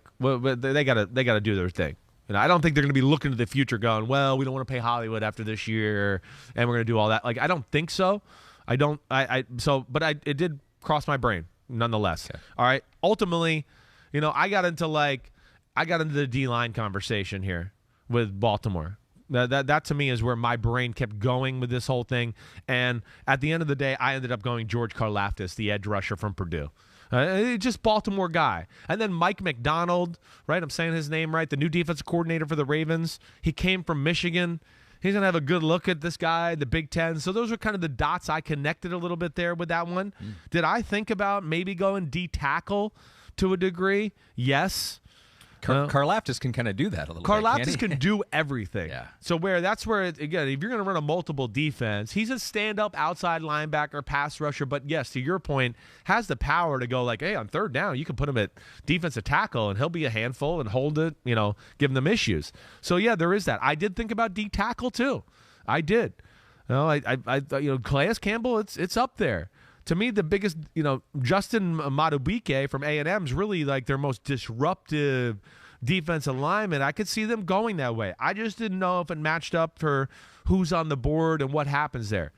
got to do their thing. I don't think they're going to be looking to the future going, well, we don't want to pay Hollywood after this year, and we're going to do all that. I don't think so. It did cross my brain nonetheless. Okay. All right. Ultimately, I got into the D-line conversation here with Baltimore. That to me is where my brain kept going with this whole thing. And at the end of the day, I ended up going George Karlaftis, the edge rusher from Purdue. Just Baltimore guy. And then Mike McDonald, right? I'm saying his name right. The new defensive coordinator for the Ravens. He came from Michigan. He's going to have a good look at this guy, the Big Ten. So those are kind of the dots I connected a little bit there with that one. Did I think about maybe going D-tackle to a degree? Yes. Karlaftis can kind of do that a little bit. Karlaftis can do everything. Yeah. So again, if you're going to run a multiple defense, he's a stand-up outside linebacker, pass rusher, but yes, to your point, has the power to go hey, on third down, you can put him at defensive tackle, and he'll be a handful and hold it, give them issues. So, yeah, there is that. I did think about D-tackle, too. I did. Calais Campbell, it's up there. To me, the biggest, Justin Madubuike from A&M is really their most disruptive defensive lineman. I could see them going that way. I just didn't know if it matched up for who's on the board and what happens there.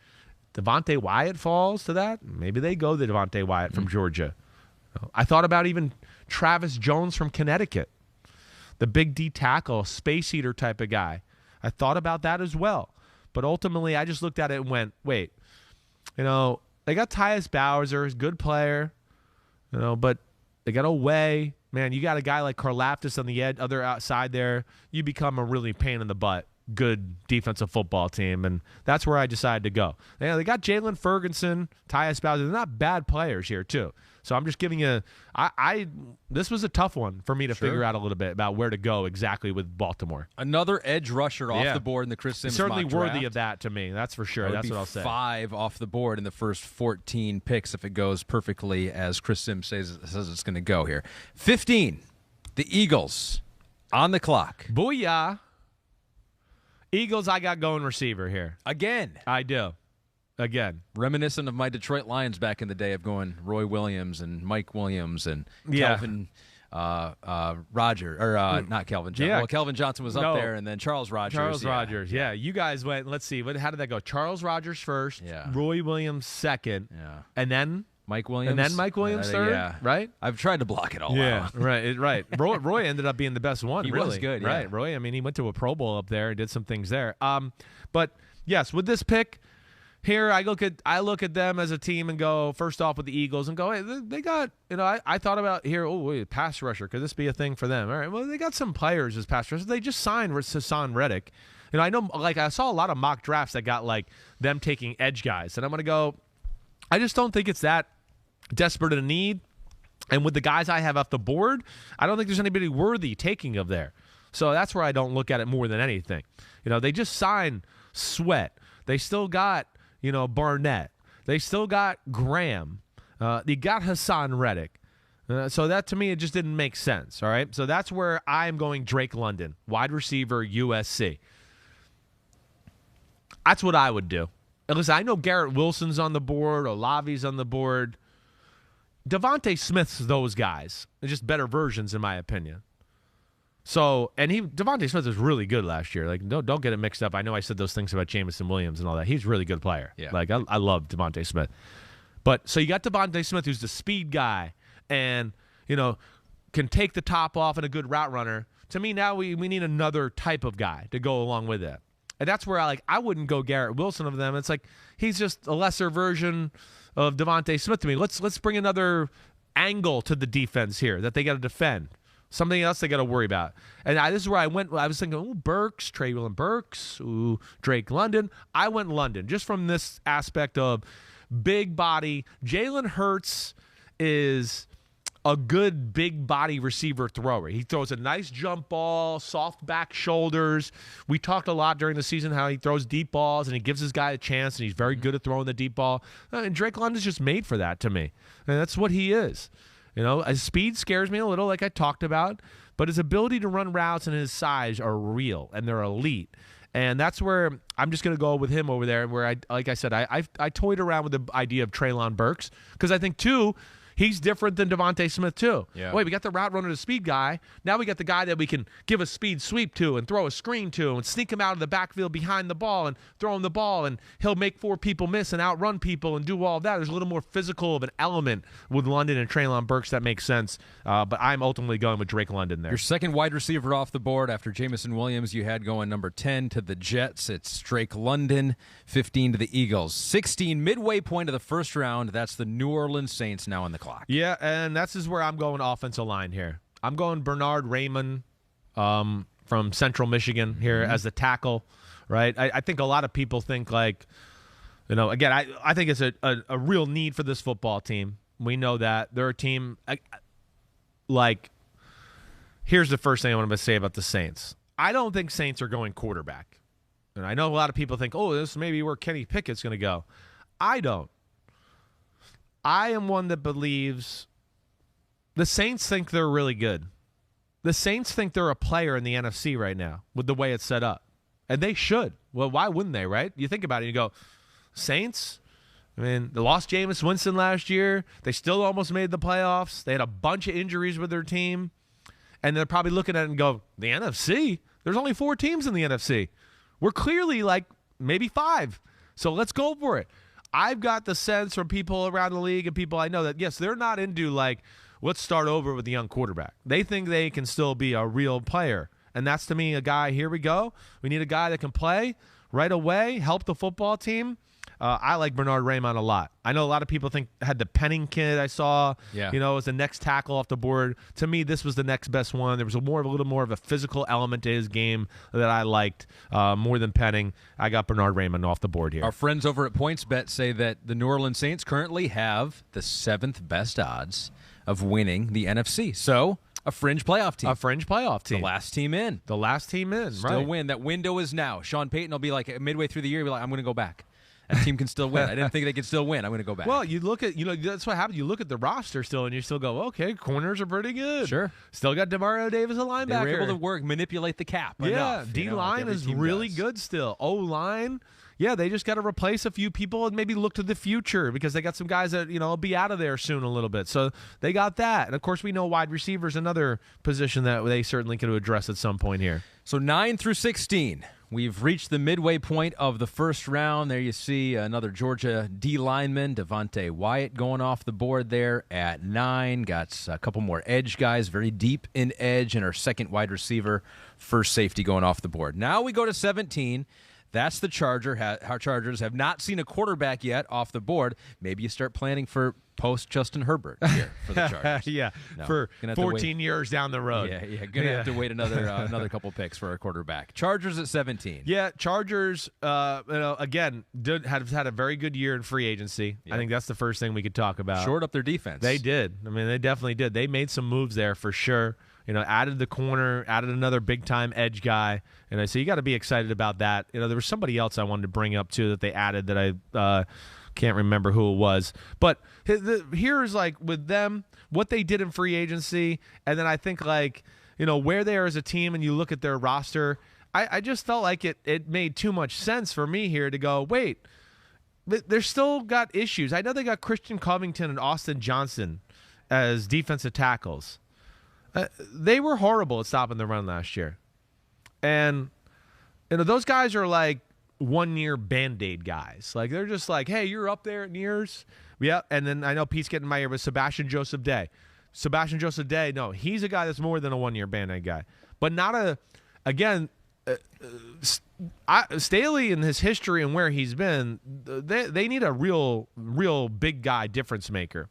Devonte Wyatt falls to that. Maybe they go the Devonte Wyatt from Georgia. I thought about even Travis Jones from Connecticut, the big D tackle, space eater type of guy. I thought about that as well. But ultimately, I just looked at it and went, wait, they got Tyus Bowser, he's a good player, but they got Oweh. Man, you got a guy like Karlaftis on the other outside there. You become a really pain in the butt, good defensive football team, and that's where I decided to go. They got Jalen Ferguson, Tyus Bowser. They're not bad players here, too. So I'm just giving you this was a tough one for me to figure out a little bit about where to go exactly with Baltimore. Another edge rusher off the board in the Chris Simms certainly mock worthy draft. of that to me. That's for sure. That's what I'll say. 5 off the board in the first 14 picks if it goes perfectly as Chris Simms says it's going to go here. 15, the Eagles on the clock. Booyah. Eagles, I got going receiver here. Again. I do. Again. Reminiscent of my Detroit Lions back in the day of going Roy Williams and Mike Williams and Kelvin Roger, or not Kelvin Johnson. Yeah. Well, Kelvin Johnson was up there, and then Charles Rogers. Rogers, yeah. You guys went, let's see, how did that go? Charles Rogers first, Roy Williams second, and then Mike Williams. And then Mike Williams third, right? I've tried to block it all out. Right. Roy ended up being the best one, He really. was good, right? Roy, I mean, he went to a Pro Bowl up there and did some things there. But, yes, with this pick, here I look at them as a team and go, first off with the Eagles and go, hey, they got, I thought about here, pass rusher. Could this be a thing for them? All right, well, they got some players as pass rushers. They just signed Hassan Reddick. I know, I saw a lot of mock drafts that got, them taking edge guys. And I'm going to go, I just don't think it's that desperate a need. And with the guys I have off the board, I don't think there's anybody worthy taking of there. So that's where I don't look at it more than anything. They just signed Sweat. They still got, Barnett. They still got Graham. They got Hassan Reddick. So that, to me, it just didn't make sense, all right? So that's where I'm going Drake London, wide receiver, USC. That's what I would do. And listen, I know Garrett Wilson's on the board, Olavi's on the board. Devonte Smith's those guys. They're just better versions, in my opinion. So, and Devonte Smith was really good last year. Like, don't get it mixed up. I know I said those things about Jameson Williams and all that. He's a really good player. Yeah. Like, I love Devonte Smith. But, so you got Devonte Smith, who's the speed guy and, can take the top off and a good route runner. To me, now we need another type of guy to go along with it. And that's where I wouldn't go Garrett Wilson of them. It's like he's just a lesser version of Devonte Smith to me. Let's bring another angle to the defense here that they got to defend. Something else they got to worry about. And this is where I went. I was thinking, Burks, Treylon Burks, Drake London. I went London just from this aspect of big body. Jalen Hurts is a good big body receiver thrower. He throws a nice jump ball, soft back shoulders. We talked a lot during the season how he throws deep balls and he gives his guy a chance and he's very good at throwing the deep ball. And Drake London's just made for that to me. And that's what he is. His speed scares me a little, like I talked about, but his ability to run routes and his size are real and they're elite. And that's where I'm just going to go with him over there. Where like I said, I toyed around with the idea of Treylon Burks because I think too, he's different than Devonte Smith, too. Yeah. Wait, we got the route runner, the speed guy. Now we got the guy that we can give a speed sweep to and throw a screen to and sneak him out of the backfield behind the ball and throw him the ball, and he'll make 4 people miss and outrun people and do all of that. There's a little more physical of an element with London and Treylon Burks that makes sense, but I'm ultimately going with Drake London there. Your second wide receiver off the board after Jameson Williams, you had going number 10 to the Jets. It's Drake London, 15 to the Eagles. 16, midway point of the first round. That's the New Orleans Saints now on the clock. Yeah, and that's is where I'm going offensive line here. I'm going Bernhard, Raimann from Central Michigan here as the tackle, right? I think a lot of people think again, I think it's a real need for this football team. We know that. They're a team, here's the first thing I want to say about the Saints. I don't think Saints are going quarterback. And I know a lot of people think, this may be where Kenny Pickett's going to go. I don't. I am one that believes the Saints think they're really good. The Saints think they're a player in the NFC right now with the way it's set up. And they should. Well, why wouldn't they, right? You think about it, you go, Saints? I mean, they lost Jameis Winston last year. They still almost made the playoffs. They had a bunch of injuries with their team. And they're probably looking at it and go, the NFC? There's only 4 teams in the NFC. We're clearly maybe 5. So let's go for it. I've got the sense from people around the league and people I know that, yes, they're not into let's start over with a young quarterback. They think they can still be a real player. And that's, to me, a guy, here we go. We need a guy that can play right away, help the football team. I like Bernhard Raimann a lot. I know a lot of people had the Penning kid I saw, as the next tackle off the board. To me, this was the next best one. There was a little more of a physical element to his game that I liked more than Penning. I got Bernhard Raimann off the board here. Our friends over at PointsBet say that the New Orleans Saints currently have the 7th best odds of winning the NFC. So, a fringe playoff team. A fringe playoff team. The last team in. Still win. That window is now. Sean Payton will be midway through the year, he'll be I'm going to go back. That team can still win. I didn't think they could still win. I'm going to go back. Well, you look at, that's what happens. You look at the roster still, and you still go, okay, corners are pretty good. Sure. Still got DeMario Davis, a linebacker. They were able to manipulate the cap enough. D-line is really good still. O-line, they just got to replace a few people and maybe look to the future because they got some guys that, will be out of there soon a little bit. So they got that. And, of course, we know wide receiver is another position that they certainly could address at some point here. So 9 through 16. We've reached the midway point of the first round. There you see another Georgia D lineman, Devonte Wyatt, going off the board there at 9. Got a couple more edge guys, very deep in edge, and our second wide receiver, first safety going off the board. Now we go to 17. That's the Charger. Our Chargers have not seen a quarterback yet off the board. Maybe you start planning for post-Justin Herbert here for the Chargers. For 14 years down the road. Going to have to wait another couple picks for a quarterback. Chargers at 17. Yeah, Chargers, again, have had a very good year in free agency. Yep. I think that's the first thing we could talk about. Shored up their defense. They did. I mean, they definitely did. They made some moves there for sure. Added the corner, added another big-time edge guy. So you got to be excited about that. There was somebody else I wanted to bring up, too, that they added that I can't remember who it was. But here's like with them, what they did in free agency, and then I think like, where they are as a team, and you look at their roster, I just felt like it made too much sense for me here to go, wait, they're still got issues. I know they got Christian Covington and Austin Johnson as defensive tackles. They were horrible at stopping the run last year. And those guys are like 1-year Band-Aid guys. Like they're just like, hey, you're up there in years. Yeah. And then I know Pete's getting in my ear with Sebastian Joseph Day. No, he's a guy that's more than a 1-year Band-Aid guy. But not Staley and his history and where he's been, they need a real big guy difference maker.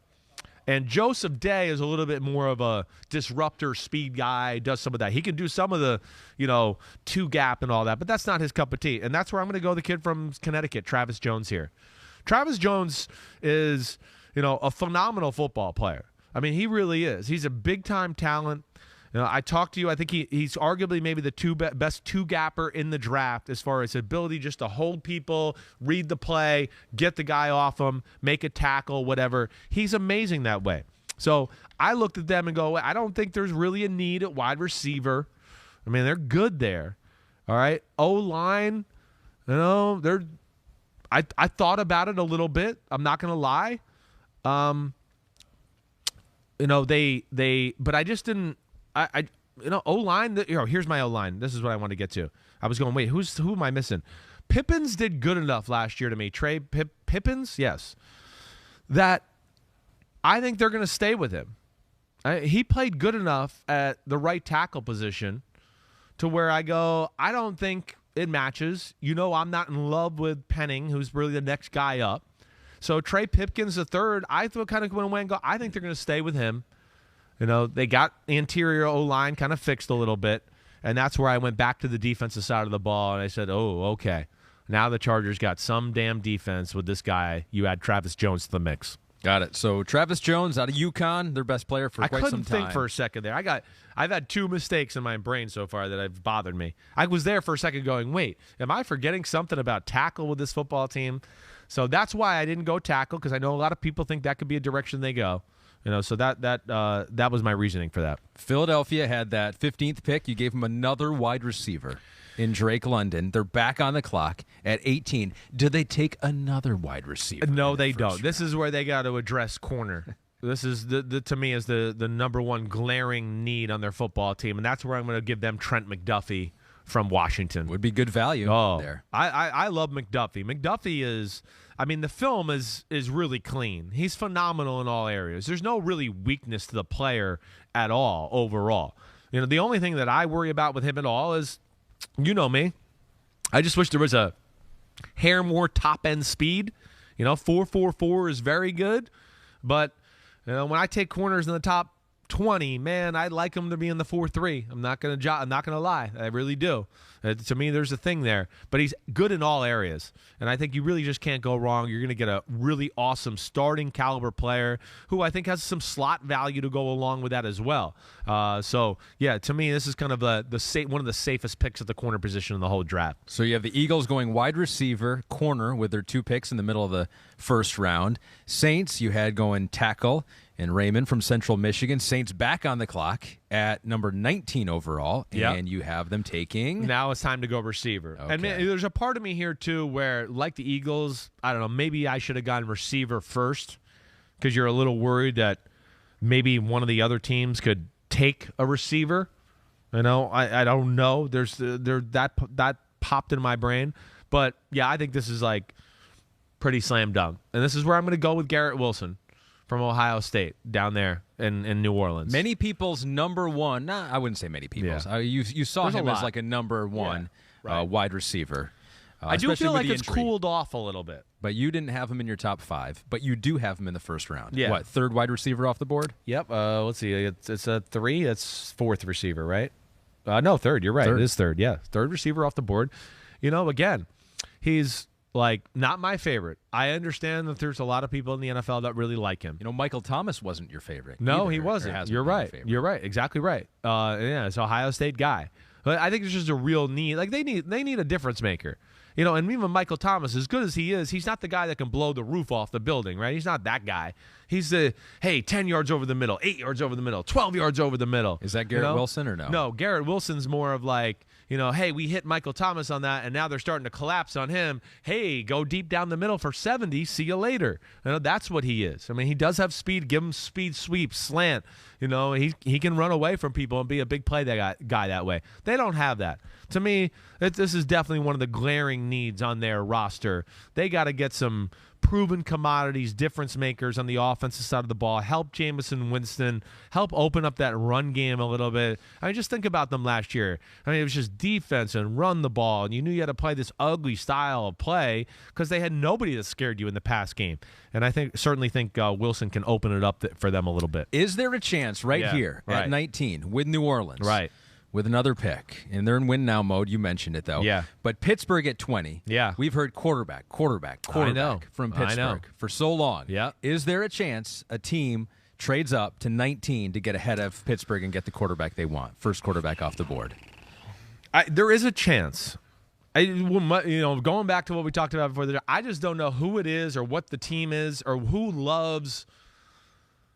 And Joseph Day is a little bit more of a disruptor, speed guy, does some of that. He can do some of the, two gap and all that, but that's not his cup of tea. And that's where I'm going to go, the kid from Connecticut, Travis Jones here. Travis Jones is, a phenomenal football player. I mean, he really is. He's a big-time talent. I talked to you. I think he's arguably maybe the best two-gapper in the draft as far as ability just to hold people, read the play, get the guy off him, make a tackle, whatever. He's amazing that way. So I looked at them and go, I don't think there's really a need at wide receiver. I mean, they're good there. All right. O-line, I thought about it a little bit. I'm not going to lie. But I just didn't. O-line, here's my O-line. This is what I want to get to. I was going, wait, who am I missing? Pippins did good enough last year to me. Pippins, yes. That I think they're going to stay with him. He played good enough at the right tackle position to where I go, I don't think it matches. I'm not in love with Penning, who's really the next guy up. So Trey Pipkins the third, I thought kind of went away and go, I think they're going to stay with him. They got the interior O-line kind of fixed a little bit, and that's where I went back to the defensive side of the ball, and I said, oh, okay. Now the Chargers got some damn defense with this guy. You add Travis Jones to the mix. Got it. So Travis Jones out of UConn, their best player for quite some time. I couldn't think for a second there. I've had two mistakes in my brain so far that have bothered me. I was there for a second going, wait, am I forgetting something about tackle with this football team? So that's why I didn't go tackle, because I know a lot of people think that could be a direction they go. So that was my reasoning for that. Philadelphia had that 15th pick. You gave them another wide receiver in Drake London. They're back on the clock at 18. Do they take another wide receiver? No, they don't. Round? This is where they got to address corner. This is to me is the number one glaring need on their football team, and that's where I'm going to give them Trent McDuffie from Washington. Would be good value there. I love McDuffie. McDuffie is, the film is really clean. He's phenomenal in all areas. There's no really weakness to the player at all overall. The only thing that I worry about with him at all is, me, I just wish there was a hair more top-end speed. 4.44 is very good, but when I take corners in the top 20, man, I'd like him to be in the 4.3. I'm not gonna lie, I really do. To me, there's a thing there, but he's good in all areas, and I think you really just can't go wrong. You're gonna get a really awesome starting caliber player who I think has some slot value to go along with that as well. So yeah, to me, this is kind of one of the safest picks at the corner position in the whole draft. So you have the Eagles going wide receiver, corner with their 2 picks in the middle of the first round. Saints, you had going tackle and Raimann from Central Michigan. Saints back on the clock at number 19 overall, and you have them taking... Now it's time to go receiver. Okay. And there's a part of me here, too, where, like the Eagles, I don't know, maybe I should have gone receiver first because you're a little worried that maybe one of the other teams could take a receiver. I don't know. That popped in my brain. But, yeah, I think this is, pretty slam dunk. And this is where I'm going to go with Garrett Wilson from Ohio State down there in New Orleans. Many people's number one. I wouldn't say many people's. Yeah. You saw him as a number one wide receiver. I do feel like it's cooled off a little bit. But you didn't have him in your top 5. But you do have him in the first round. Yeah. What, third wide receiver off the board? Yep. Let's see. It's a 3. That's 4th receiver, right? No, 3rd. You're right. Third. It is 3rd. Yeah. 3rd receiver off the board. Again, he's not my favorite. I understand that there's a lot of people in the NFL that really like him. Michael Thomas wasn't your favorite. No, he wasn't. You're right. You're right. Exactly right. It's an Ohio State guy. But I think it's just a real need. They need a difference maker. and even Michael Thomas, as good as he is, he's not the guy that can blow the roof off the building, right? He's not that guy. He's 10 yards over the middle, 8 yards over the middle, 12 yards over the middle. Is that Garrett Wilson or no? No, Garrett Wilson's more of like, hey, we hit Michael Thomas on that, and now they're starting to collapse on him. Hey, go deep down the middle for 70. See you later. That's what he is. I mean, he does have speed. Give him speed, sweep, slant. He can run away from people and be a big play guy that way. They don't have that. To me, this is definitely one of the glaring needs on their roster. They got to get some proven commodities, difference makers on the offensive side of the ball, help Jameson Winston, help open up that run game a little bit. I mean, just think about them last year. I mean, it was just defense and run the ball, and you knew you had to play this ugly style of play because they had nobody that scared you in the pass game. And I certainly think Wilson can open it up for them a little bit. Is there a chance here at 19 with New Orleans? Right. With another pick, and they're in win-now mode. You mentioned it, though. Yeah. But Pittsburgh at 20. Yeah. We've heard quarterback I know. from Pittsburgh for so long. Yeah. Is there a chance a team trades up to 19 to get ahead of Pittsburgh and get the quarterback they want? First quarterback off the board. There is a chance. Going back to what we talked about before, I just don't know who it is or what the team is or who loves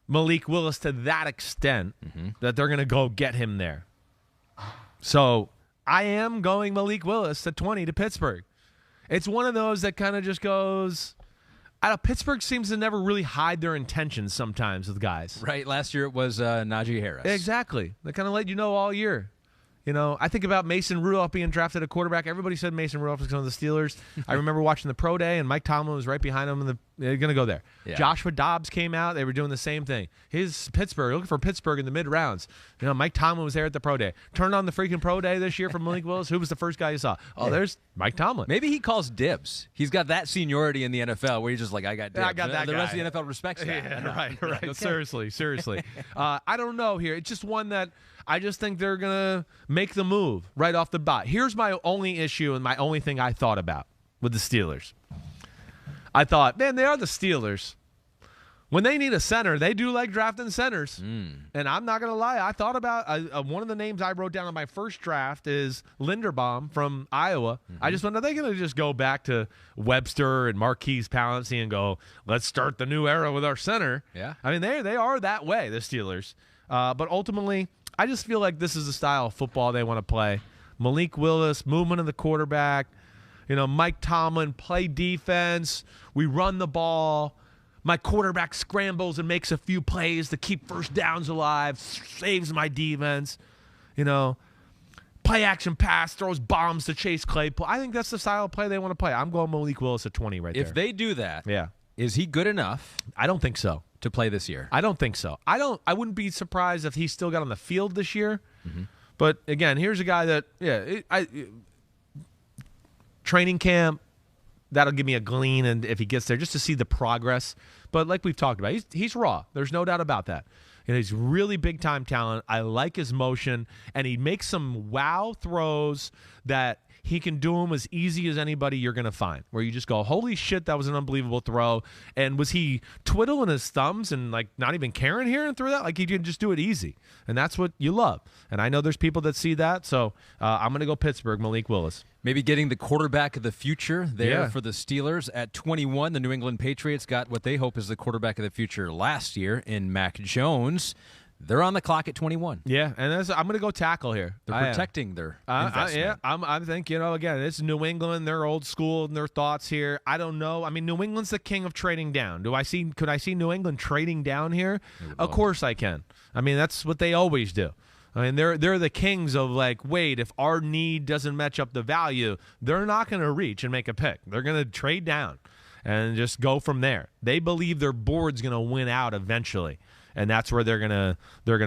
Malik Willis to that extent that they're going to go get him there. So I am going Malik Willis at 20 to Pittsburgh. It's one of those that kind of just goes. Pittsburgh seems to never really hide their intentions sometimes with guys. Right. Last year it was Najee Harris. Exactly. They kind of let you know all year. I think about Mason Rudolph being drafted at quarterback. Everybody said Mason Rudolph was going to the Steelers. I remember watching the pro day, and Mike Tomlin was right behind him. They're going to go there. Yeah. Joshua Dobbs came out. They were doing the same thing. Looking for Pittsburgh in the mid-rounds. Mike Tomlin was there at the pro day. Turned on the freaking pro day this year from Malik Willis. Who was the first guy you saw? Oh, there's Mike Tomlin. Maybe he calls dibs. He's got that seniority in the NFL where he's just like, I got dibs. I got that the guy. rest of the NFL respects that. Yeah, right. Okay. Seriously. I don't know here. It's just one that I just think they're going to make the move right off the bat. Here's my only issue and my only thing I thought about with the Steelers. I thought, man, they are the Steelers. When they need a center, they do like drafting centers. And I'm not going to lie. I thought about one of the names I wrote down on my first draft is Linderbaum from Iowa. I just wonder, are they going to just go back to Webster and Marquise Pouncey and go, let's start the new era with our center? Yeah. I mean, they are that way, the Steelers. But ultimately, I just feel like this is the style of football they want to play. Malik Willis, movement of the quarterback. Mike Tomlin, play defense. We run the ball. My quarterback scrambles and makes a few plays to keep first downs alive, saves my defense. Play action pass, throws bombs to Chase Claypool. I think that's the style of play they want to play. I'm going Malik Willis at 20 right there. If they do that, yeah, is he good enough? I don't think so. To play this year? I don't think so. I wouldn't be surprised if he still got on the field this year. But again, here's a guy that training camp, that'll give me a glean, and if he gets there, just to see the progress. But like we've talked about, he's raw. There's no doubt about that. He's really big-time talent. I like his motion, and he makes some wow throws that he can do them as easy as anybody you're going to find, where you just go, holy shit, that was an unbelievable throw. And was he twiddling his thumbs and like not even caring here and threw that? Like he did just do it easy. And that's what you love. And I know there's people that see that. So I'm going to go Pittsburgh, Malik Willis. Maybe getting the quarterback of the future there for the Steelers. At 21, the New England Patriots got what they hope is the quarterback of the future last year in Mac Jones. They're on the clock at 21. Yeah, and I'm going to go tackle here. They're protecting their investment. I think, again, it's New England. They're old school in their thoughts here. I don't know. I mean, New England's the king of trading down. Could I see New England trading down here? Of course I can. I mean, that's what they always do. I mean, they're the kings of like, wait, if our need doesn't match up the value, they're not going to reach and make a pick. They're going to trade down and just go from there. They believe their board's going to win out eventually. And that's where they're gonna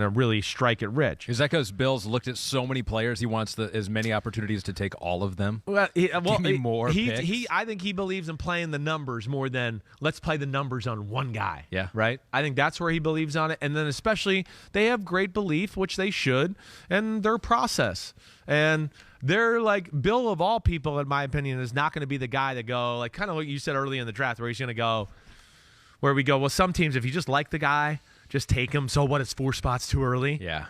really strike it rich. Is that because Bill's looked at so many players, he wants as many opportunities to take all of them? Well, give me more picks. I think he believes in playing the numbers more than let's play the numbers on one guy. Yeah. Right? I think that's where he believes on it. And then especially they have great belief, which they should, and their process. And they're like, Bill of all people, in my opinion, is not going to be the guy that go, like kind of what you said early in the draft, where he's going to go, where we go, well, some teams, if you just like the guy, just take him. So what, it's 4 spots too early? Yeah.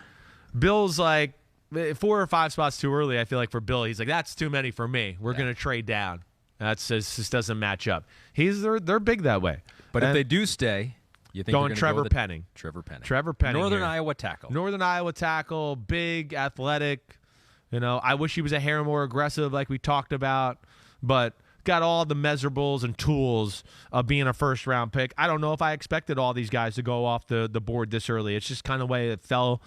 Bill's like 4 or 5 spots too early, I feel like, for Bill. He's like, that's too many for me. We're going to trade down. It just doesn't match up. They're big that way. But if they do stay, you think going you're Trevor go Penning. Trevor Penning. Trevor Penning. Northern Iowa tackle. Northern Iowa tackle, big, athletic. I wish he was a hair more aggressive like we talked about, but got all the measurables and tools of being a first-round pick. I don't know if I expected all these guys to go off the board this early. It's just kind of the way it fell,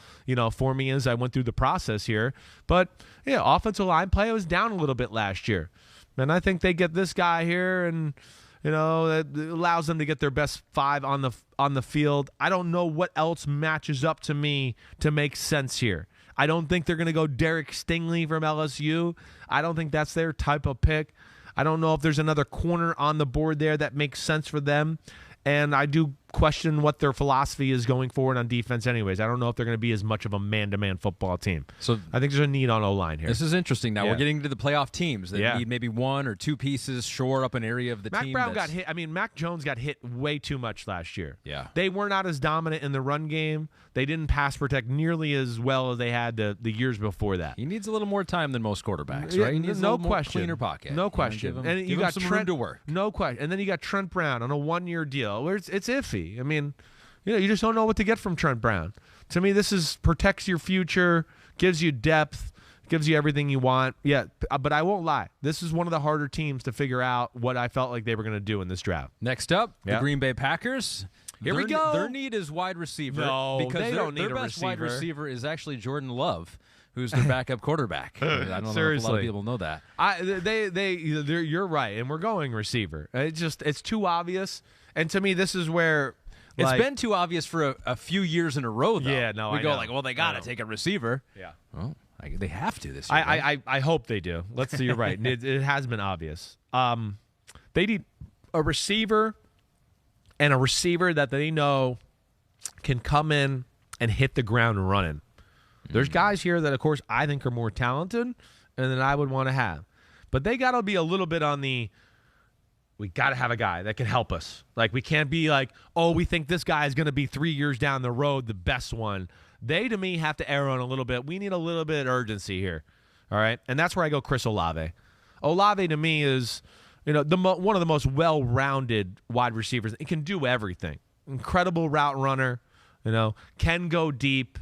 for me as I went through the process here. But, yeah, offensive line play was down a little bit last year. And I think they get this guy here and, that allows them to get their best 5 on the field. I don't know what else matches up to me to make sense here. I don't think they're going to go Derek Stingley from LSU. I don't think that's their type of pick. I don't know if there's another corner on the board there that makes sense for them. And I do question what their philosophy is going forward on defense anyways. I don't know if they're going to be as much of a man-to-man football team. So I think there's a need on O-line here. This is interesting. Now we're getting to the playoff teams that need maybe 1 or 2 pieces, shore up an area of the team. Mac Brown got hit. Mac Jones got hit way too much last year. Yeah. They were not as dominant in the run game. They didn't pass protect nearly as well as they had the years before that. He needs a little more time than most quarterbacks, right? He needs a little more cleaner pocket. No question. And you got Trent to work. No question. And then you got Trent Brown on a 1-year deal where it's iffy. You just don't know what to get from Trent Brown. To me, this protects your future, gives you depth, gives you everything you want. Yeah, but I won't lie. This is one of the harder teams to figure out what I felt like they were going to do in this draft. Next up, the Green Bay Packers. Here we go. Their need is wide receiver. No, because they don't need their a best receiver. Wide receiver is actually Jordan Love, who's their backup quarterback. I don't know if a lot of people know that. You're right, and we're going receiver. It's too obvious. And to me, this is where it's been too obvious for a few years in a row, though. Yeah, no, we go like, well, they got to take a receiver. Yeah. Well, they have to this year. I hope they do. Let's see. You're right. It has been obvious. They need a receiver and a receiver that they know can come in and hit the ground running. There's guys here that, of course, I think are more talented and that I would want to have. But they got to be a little bit on the, we got to have a guy that can help us. Like, we can't be like, oh, we think this guy is going to be 3 years down the road, the best one. They, to me, have to err on a little bit. We need a little bit of urgency here. All right? And that's where I go Chris Olave. Olave, to me, is one of the most well-rounded wide receivers. He can do everything. Incredible route runner. Can go deep.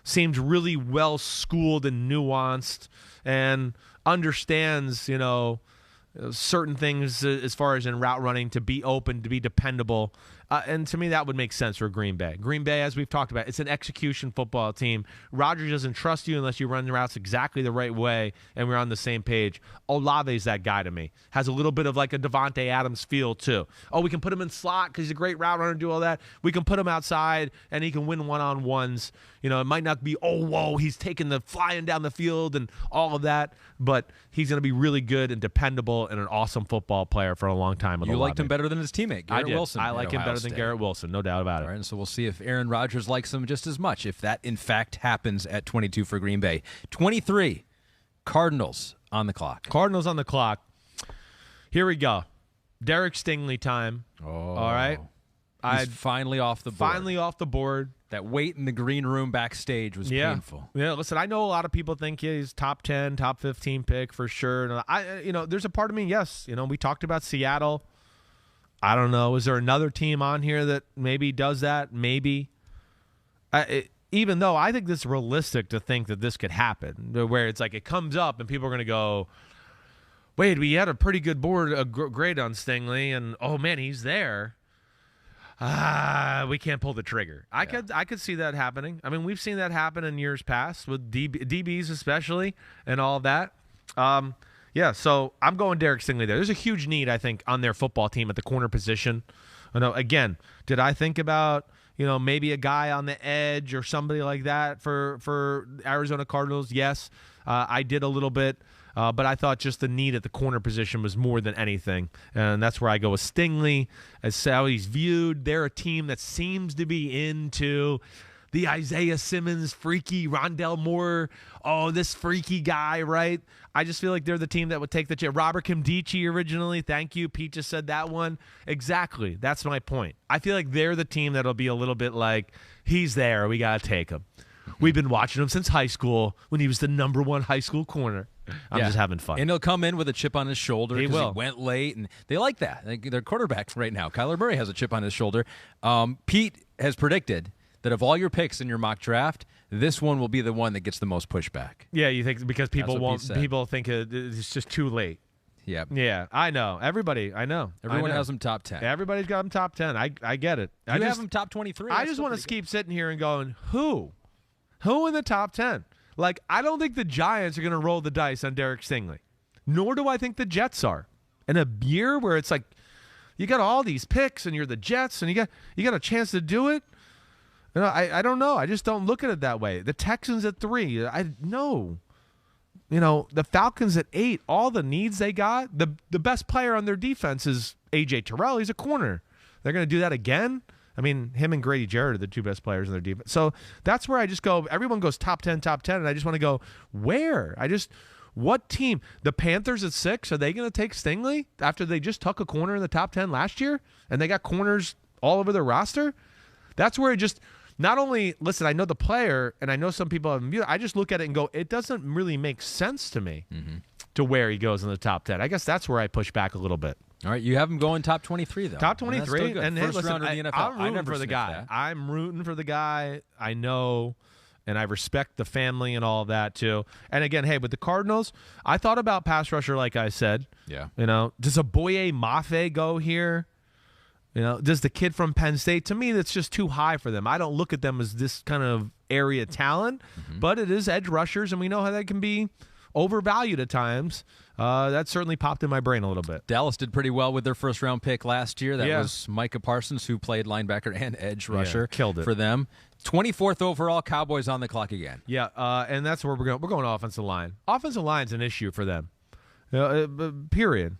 Seems really well-schooled and nuanced and understands, certain things as far as in route running to be open, to be dependable. And to me, that would make sense for Green Bay. Green Bay, as we've talked about, it's an execution football team. Rodgers doesn't trust you unless you run the routes exactly the right way and we're on the same page. Olave's that guy to me. Has a little bit of like a Devonte Adams feel, too. Oh, we can put him in slot because he's a great route runner and do all that. We can put him outside and he can win one-on-ones. It might not be, oh, whoa, he's taking the flying down the field and all of that, but he's going to be really good and dependable and an awesome football player for a long time. You liked him better than his teammate, Garrett Wilson. I like him better than Garrett Wilson, no doubt about it. All right, and so we'll see if Aaron Rodgers likes him just as much, if that, in fact, happens at 22 for Green Bay. 23, Cardinals on the clock. Cardinals on the clock. Here we go. Derek Stingley time. Oh. All right. He's finally off the board. Finally off the board. That wait in the green room backstage was painful. Yeah, listen, I know a lot of people think he's top 10, top 15 pick for sure. And there's a part of me, yes. We talked about Seattle. I don't know. Is there another team on here that maybe does that? Maybe. Even though I think it's realistic to think that this could happen, where it's like it comes up and people are going to go, wait, we had a pretty good grade on Stingley, and oh man, he's there. We can't pull the trigger. I could see that happening. I mean, we've seen that happen in years past with DBs especially and all of that. So I'm going Derek Stingley there. There's a huge need, I think, on their football team at the corner position. Again, did I think about maybe a guy on the edge or somebody like that for Arizona Cardinals? Yes, I did a little bit. But I thought just the need at the corner position was more than anything. And that's where I go with Stingley. As how he's viewed, they're a team that seems to be into the Isaiah Simmons, freaky Rondell Moore, this freaky guy, right? I just feel like they're the team that would take the chance. Robert Kimdichie originally, thank you. Pete just said that one. Exactly. That's my point. I feel like they're the team that'll be a little bit like, he's there, we got to take him. We've been watching him since high school when he was the #1 high school corner. I'm just having fun. And he'll come in with a chip on his shoulder because he went late, and they like that. Their quarterback right now, Kyler Murray, has a chip on his shoulder. Pete has predicted that of all your picks in your mock draft, this one will be the one that gets the most pushback. Yeah, you think because people think it's just too late. Yeah, I know. I know. Everyone has them top 10. Everybody's got them top 10. I get it. You have them top 23. I just want to keep sitting here and going, who in the top 10? Like, I don't think the Giants are going to roll the dice on Derek Stingley, nor do I think the Jets are. In a year where it's like you got all these picks and you're the Jets and you got a chance to do it. You know, I don't know. I just don't look at it that way. The Texans at 3. I know. You know, the Falcons at 8, all the needs they got. The best player on their defense is A.J. Terrell. He's a corner. They're going to do that again? I mean, him and Grady Jarrett are the two best players in their defense. So that's where I just go, everyone goes top 10, and I just want to go, where? What team? The Panthers at 6, are they going to take Stingley after they just took a corner in the top 10 last year? And they got corners all over their roster? That's where it just... Not only, listen, I know the player, and I know some people have viewed. I just look at it and go, it doesn't really make sense to me to where he goes in the top 10. I guess that's where I push back a little bit. All right, you have him going top 23, though. Top 23. And hey, listen, rounder in the NFL. I'm rooting for the guy. That. I'm rooting for the guy. I know, and I respect the family and all of that, too. And again, hey, with the Cardinals, I thought about pass rusher, like I said. Yeah. You know, does a Boye Mafe go here? You know, does the kid from Penn State? To me, that's just too high for them. I don't look at them as this kind of area talent, but it is edge rushers, and we know how they can be overvalued at times. That certainly popped in my brain a little bit. Dallas did pretty well with their first-round pick last year. That was Micah Parsons, who played linebacker and edge rusher killed it for them. 24th overall, Cowboys on the clock again. Yeah, and that's where we're going. We're going offensive line. Offensive line's an issue for them, period.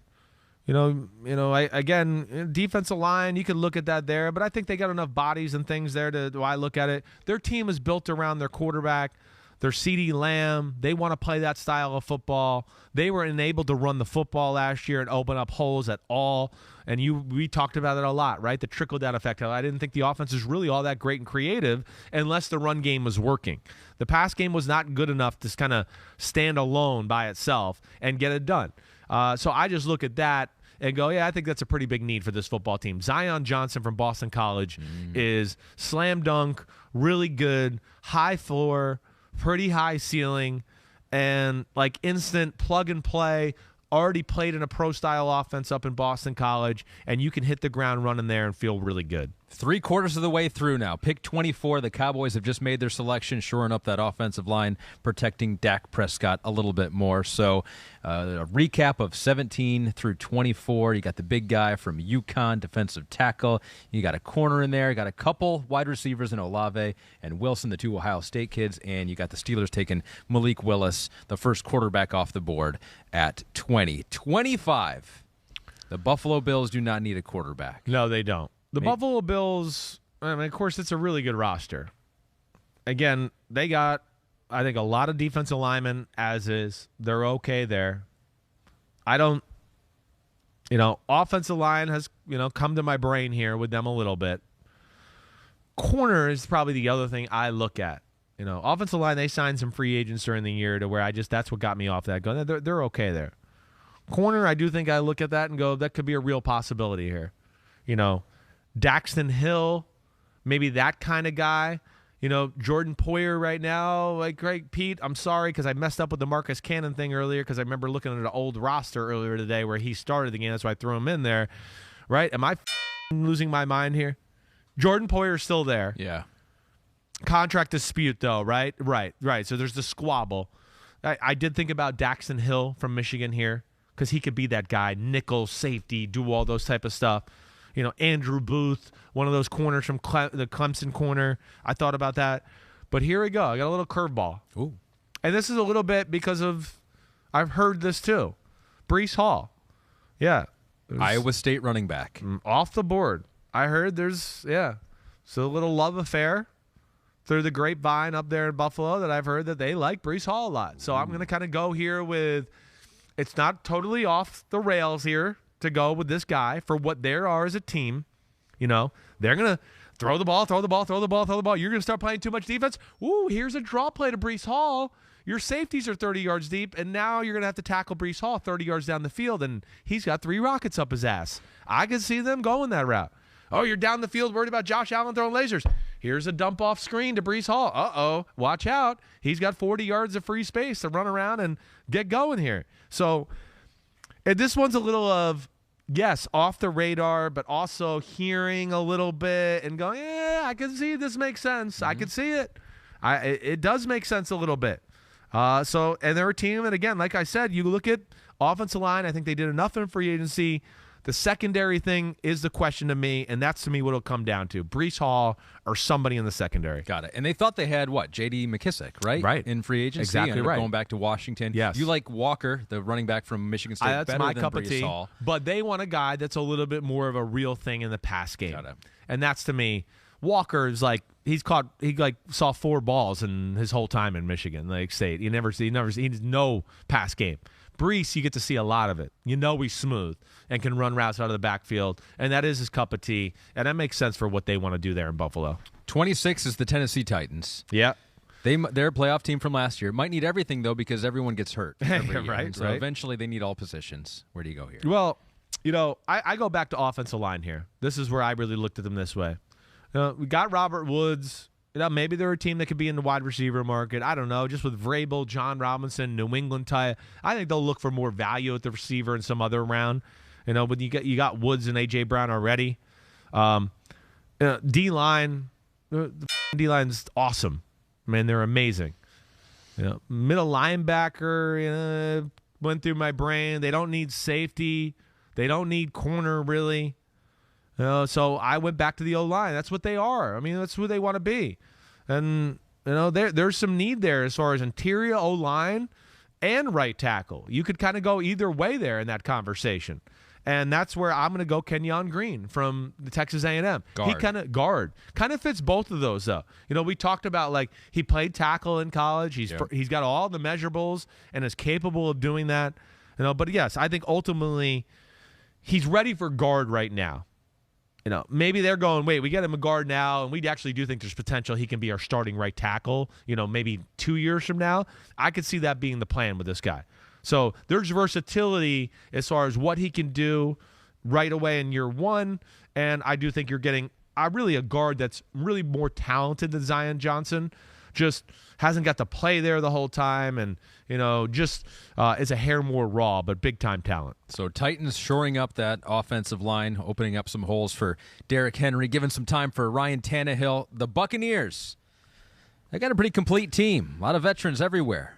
You know. Again, defensive line, you could look at that there, but I think they got enough bodies and things there to I look at it. Their team is built around their quarterback, their CeeDee Lamb. They want to play that style of football. They were enabled to run the football last year and open up holes at all. And we talked about it a lot, right? The trickle-down effect. I didn't think the offense was really all that great and creative unless the run game was working. The pass game was not good enough to kind of stand alone by itself and get it done. So I just look at that and go, yeah, I think that's a pretty big need for this football team. Zion Johnson from Boston College is slam dunk, really good, high floor, pretty high ceiling, and like instant plug and play. Already played in a pro-style offense up in Boston College, and you can hit the ground running there and feel really good. 3/4 of the way through now. Pick 24. The Cowboys have just made their selection, shoring up that offensive line, protecting Dak Prescott a little bit more. So a recap of 17 through 24. You got the big guy from UConn, defensive tackle. You got a corner in there. You got a couple wide receivers in Olave and Wilson, the two Ohio State kids. And you got the Steelers taking Malik Willis, the first quarterback off the board at 20. 25. The Buffalo Bills do not need a quarterback. No, they don't. The Buffalo Bills, I mean, of course, it's a really good roster. Again, they got, I think, a lot of defensive linemen, as is. They're okay there. I don't, offensive line has, come to my brain here with them a little bit. Corner is probably the other thing I look at. Offensive line, they signed some free agents during the year to where that's what got me off that. They're okay there. Corner, I do think I look at that and go, that could be a real possibility here. Daxton Hill, maybe that kind of guy. Jordan Poyer right now, like, great, Pete, I'm sorry because I messed up with the Marcus Cannon thing earlier because I remember looking at an old roster earlier today where he started the game. That's why I threw him in there. Right? Am I losing my mind here? Jordan Poyer's still there. Yeah. Contract dispute, though, right? Right. So there's the squabble. I did think about Daxton Hill from Michigan here because he could be that guy, nickel, safety, do all those type of stuff. Andrew Booth, one of those corners from the Clemson corner. I thought about that. But here we go. I got a little curveball. Ooh. And this is a little bit because of, I've heard this too. Breece Hall. Yeah. Iowa State running back. Off the board. I heard so a little love affair through the grapevine up there in Buffalo that I've heard that they like Breece Hall a lot. So I'm going to kind of go here with, it's not totally off the rails here to go with this guy for what they are as a team. They're going to throw the ball. You're going to start playing too much defense. Ooh, here's a draw play to Breece Hall. your safeties are 30 yards deep, and now you're going to have to tackle Breece Hall 30 yards down the field, and he's got 3 rockets up his ass. I can see them going that route. Oh, you're down the field worried about Josh Allen throwing lasers. Here's a dump-off screen to Breece Hall. Uh-oh, watch out. He's got 40 yards of free space to run around and get going here. So this one's a little of, yes, off the radar, but also hearing a little bit and going, yeah, I can see this makes sense. I can see it. It does make sense a little bit. And they're a team, and again, like I said, you look at offensive line, I think they did enough in free agency. The secondary thing is the question to me, and that's to me what it'll come down to. Breece Hall or somebody in the secondary. Got it. And they thought they had, what, J.D. McKissick, right? Right. In free agency. Exactly right. Going back to Washington. Yes. You like Walker, the running back from Michigan State, that's better my than cup of Breece tea. Hall. But they want a guy that's a little bit more of a real thing in the pass game. Got it. And that's, to me, Walker is like, he saw 4 balls in his whole time in Michigan State. He needs no pass game. Breece, you get to see a lot of it. You know he's smooth and can run routes out of the backfield, and that is his cup of tea, and that makes sense for what they want to do there in Buffalo. 26 is the Tennessee Titans. Yeah. They're a playoff team from last year. Might need everything, though, because everyone gets hurt every year. Right, so eventually they need all positions. Where do you go here? Well, I go back to offensive line here. This is where I really looked at them this way. We got Robert Woods. Maybe they're a team that could be in the wide receiver market. I don't know. Just with Vrabel, John Robinson, New England type, I think they'll look for more value at the receiver in some other round. But you got Woods and A.J. Brown already. D-line, the D-line's awesome. Man, they're amazing. Middle linebacker went through my brain. They don't need safety. They don't need corner, really. So I went back to the O-line. That's what they are. I mean, that's who they want to be. And, there's some need there as far as interior O-line and right tackle. You could kind of go either way there in that conversation. And that's where I'm going to go Kenyon Green from the Texas A&M. Guard. He kind of fits both of those, though. We talked about, he played tackle in college. He's got all the measurables and is capable of doing that. But, yes, I think ultimately he's ready for guard right now. Maybe they're going, wait, we get him a guard now, and we actually do think there's potential he can be our starting right tackle, maybe 2 years from now. I could see that being the plan with this guy. So there's versatility as far as what he can do right away in year one, and I do think you're getting really a guard that's really more talented than Zion Johnson, just hasn't got to play there the whole time, and just is a hair more raw, but big-time talent. So Titans shoring up that offensive line, opening up some holes for Derrick Henry, giving some time for Ryan Tannehill. The Buccaneers, they got a pretty complete team. A lot of veterans everywhere.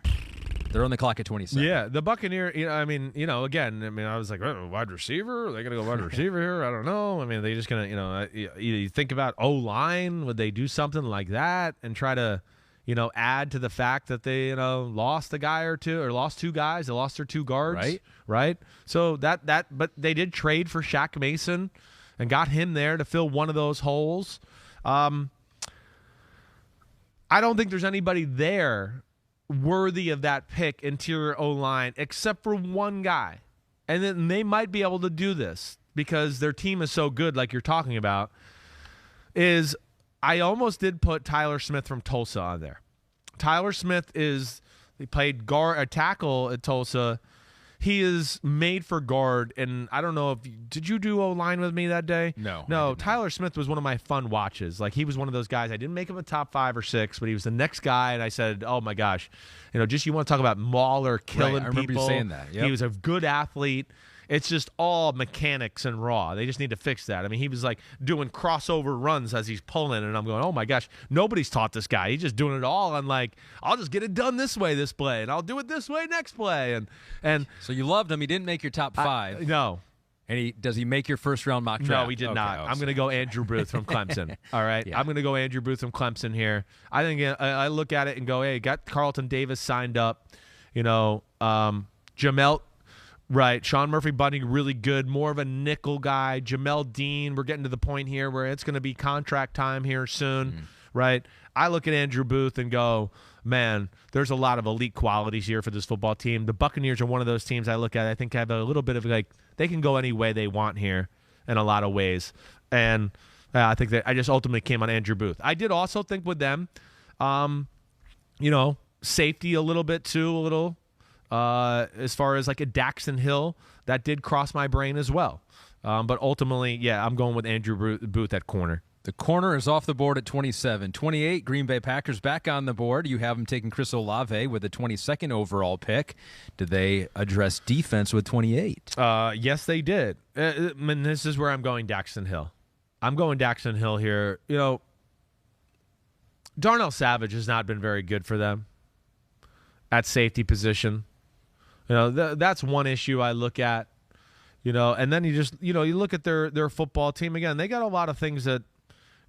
They're on the clock at 27. Yeah, the Buccaneers, again, I was like, wide receiver? Are they going to go wide receiver here? I don't know. They just going to, you think about O-line. Would they do something like that and try to, add to the fact that they, lost a guy or two, or lost 2 guys. They lost their 2 guards. Right. So but they did trade for Shaq Mason and got him there to fill one of those holes. I don't think there's anybody there worthy of that pick, interior O-line, except for one guy. And then they might be able to do this because their team is so good, like you're talking about, is I almost did put Tyler Smith from Tulsa on there. Tyler Smith he played guard, a tackle at Tulsa. He is made for guard, and I don't know did you do O-line with me that day? No. Tyler Smith was one of my fun watches. He was one of those guys. I didn't make him a top 5 or 6, but he was the next guy, and I said, oh my gosh, just you want to talk about mauler killing people. I remember you saying that. Yep. He was a good athlete. It's just all mechanics and raw. They just need to fix that. He was doing crossover runs as he's pulling, and I'm going, oh my gosh, nobody's taught this guy. He's just doing it all. I'm I'll just get it done this way this play, and I'll do it this way next play. And so you loved him. He didn't make your top 5. No. And does he make your first round mock draft? No, he did not. I'm going to go Andrew Booth from Clemson. All right? Yeah. I'm going to go Andrew Booth from Clemson here. I think I look at it and go, hey, got Carlton Davis signed up. Jamel. Right. Sean Murphy-Bunting, really good. More of a nickel guy. Jamel Dean, we're getting to the point here where it's going to be contract time here soon. Right. I look at Andrew Booth and go, man, there's a lot of elite qualities here for this football team. The Buccaneers are one of those teams I look at. I think have a little bit of they can go any way they want here in a lot of ways. And I think that I just ultimately came on Andrew Booth. I did also think with them, safety a little bit too, as far as like a Daxton Hill. That did cross my brain as well. But ultimately, yeah, I'm going with Andrew Booth at corner. The corner is off the board at 27. 28, Green Bay Packers back on the board. You have them taking Chris Olave with the 22nd overall pick. Did they address defense with 28? Yes, they did. And this is where I'm going Daxton Hill. I'm going Daxton Hill here. You know, Darnell Savage has not been very good for them at safety position. You know, that's one issue I look at. You know, and then you look at their football team again. They got a lot of things that,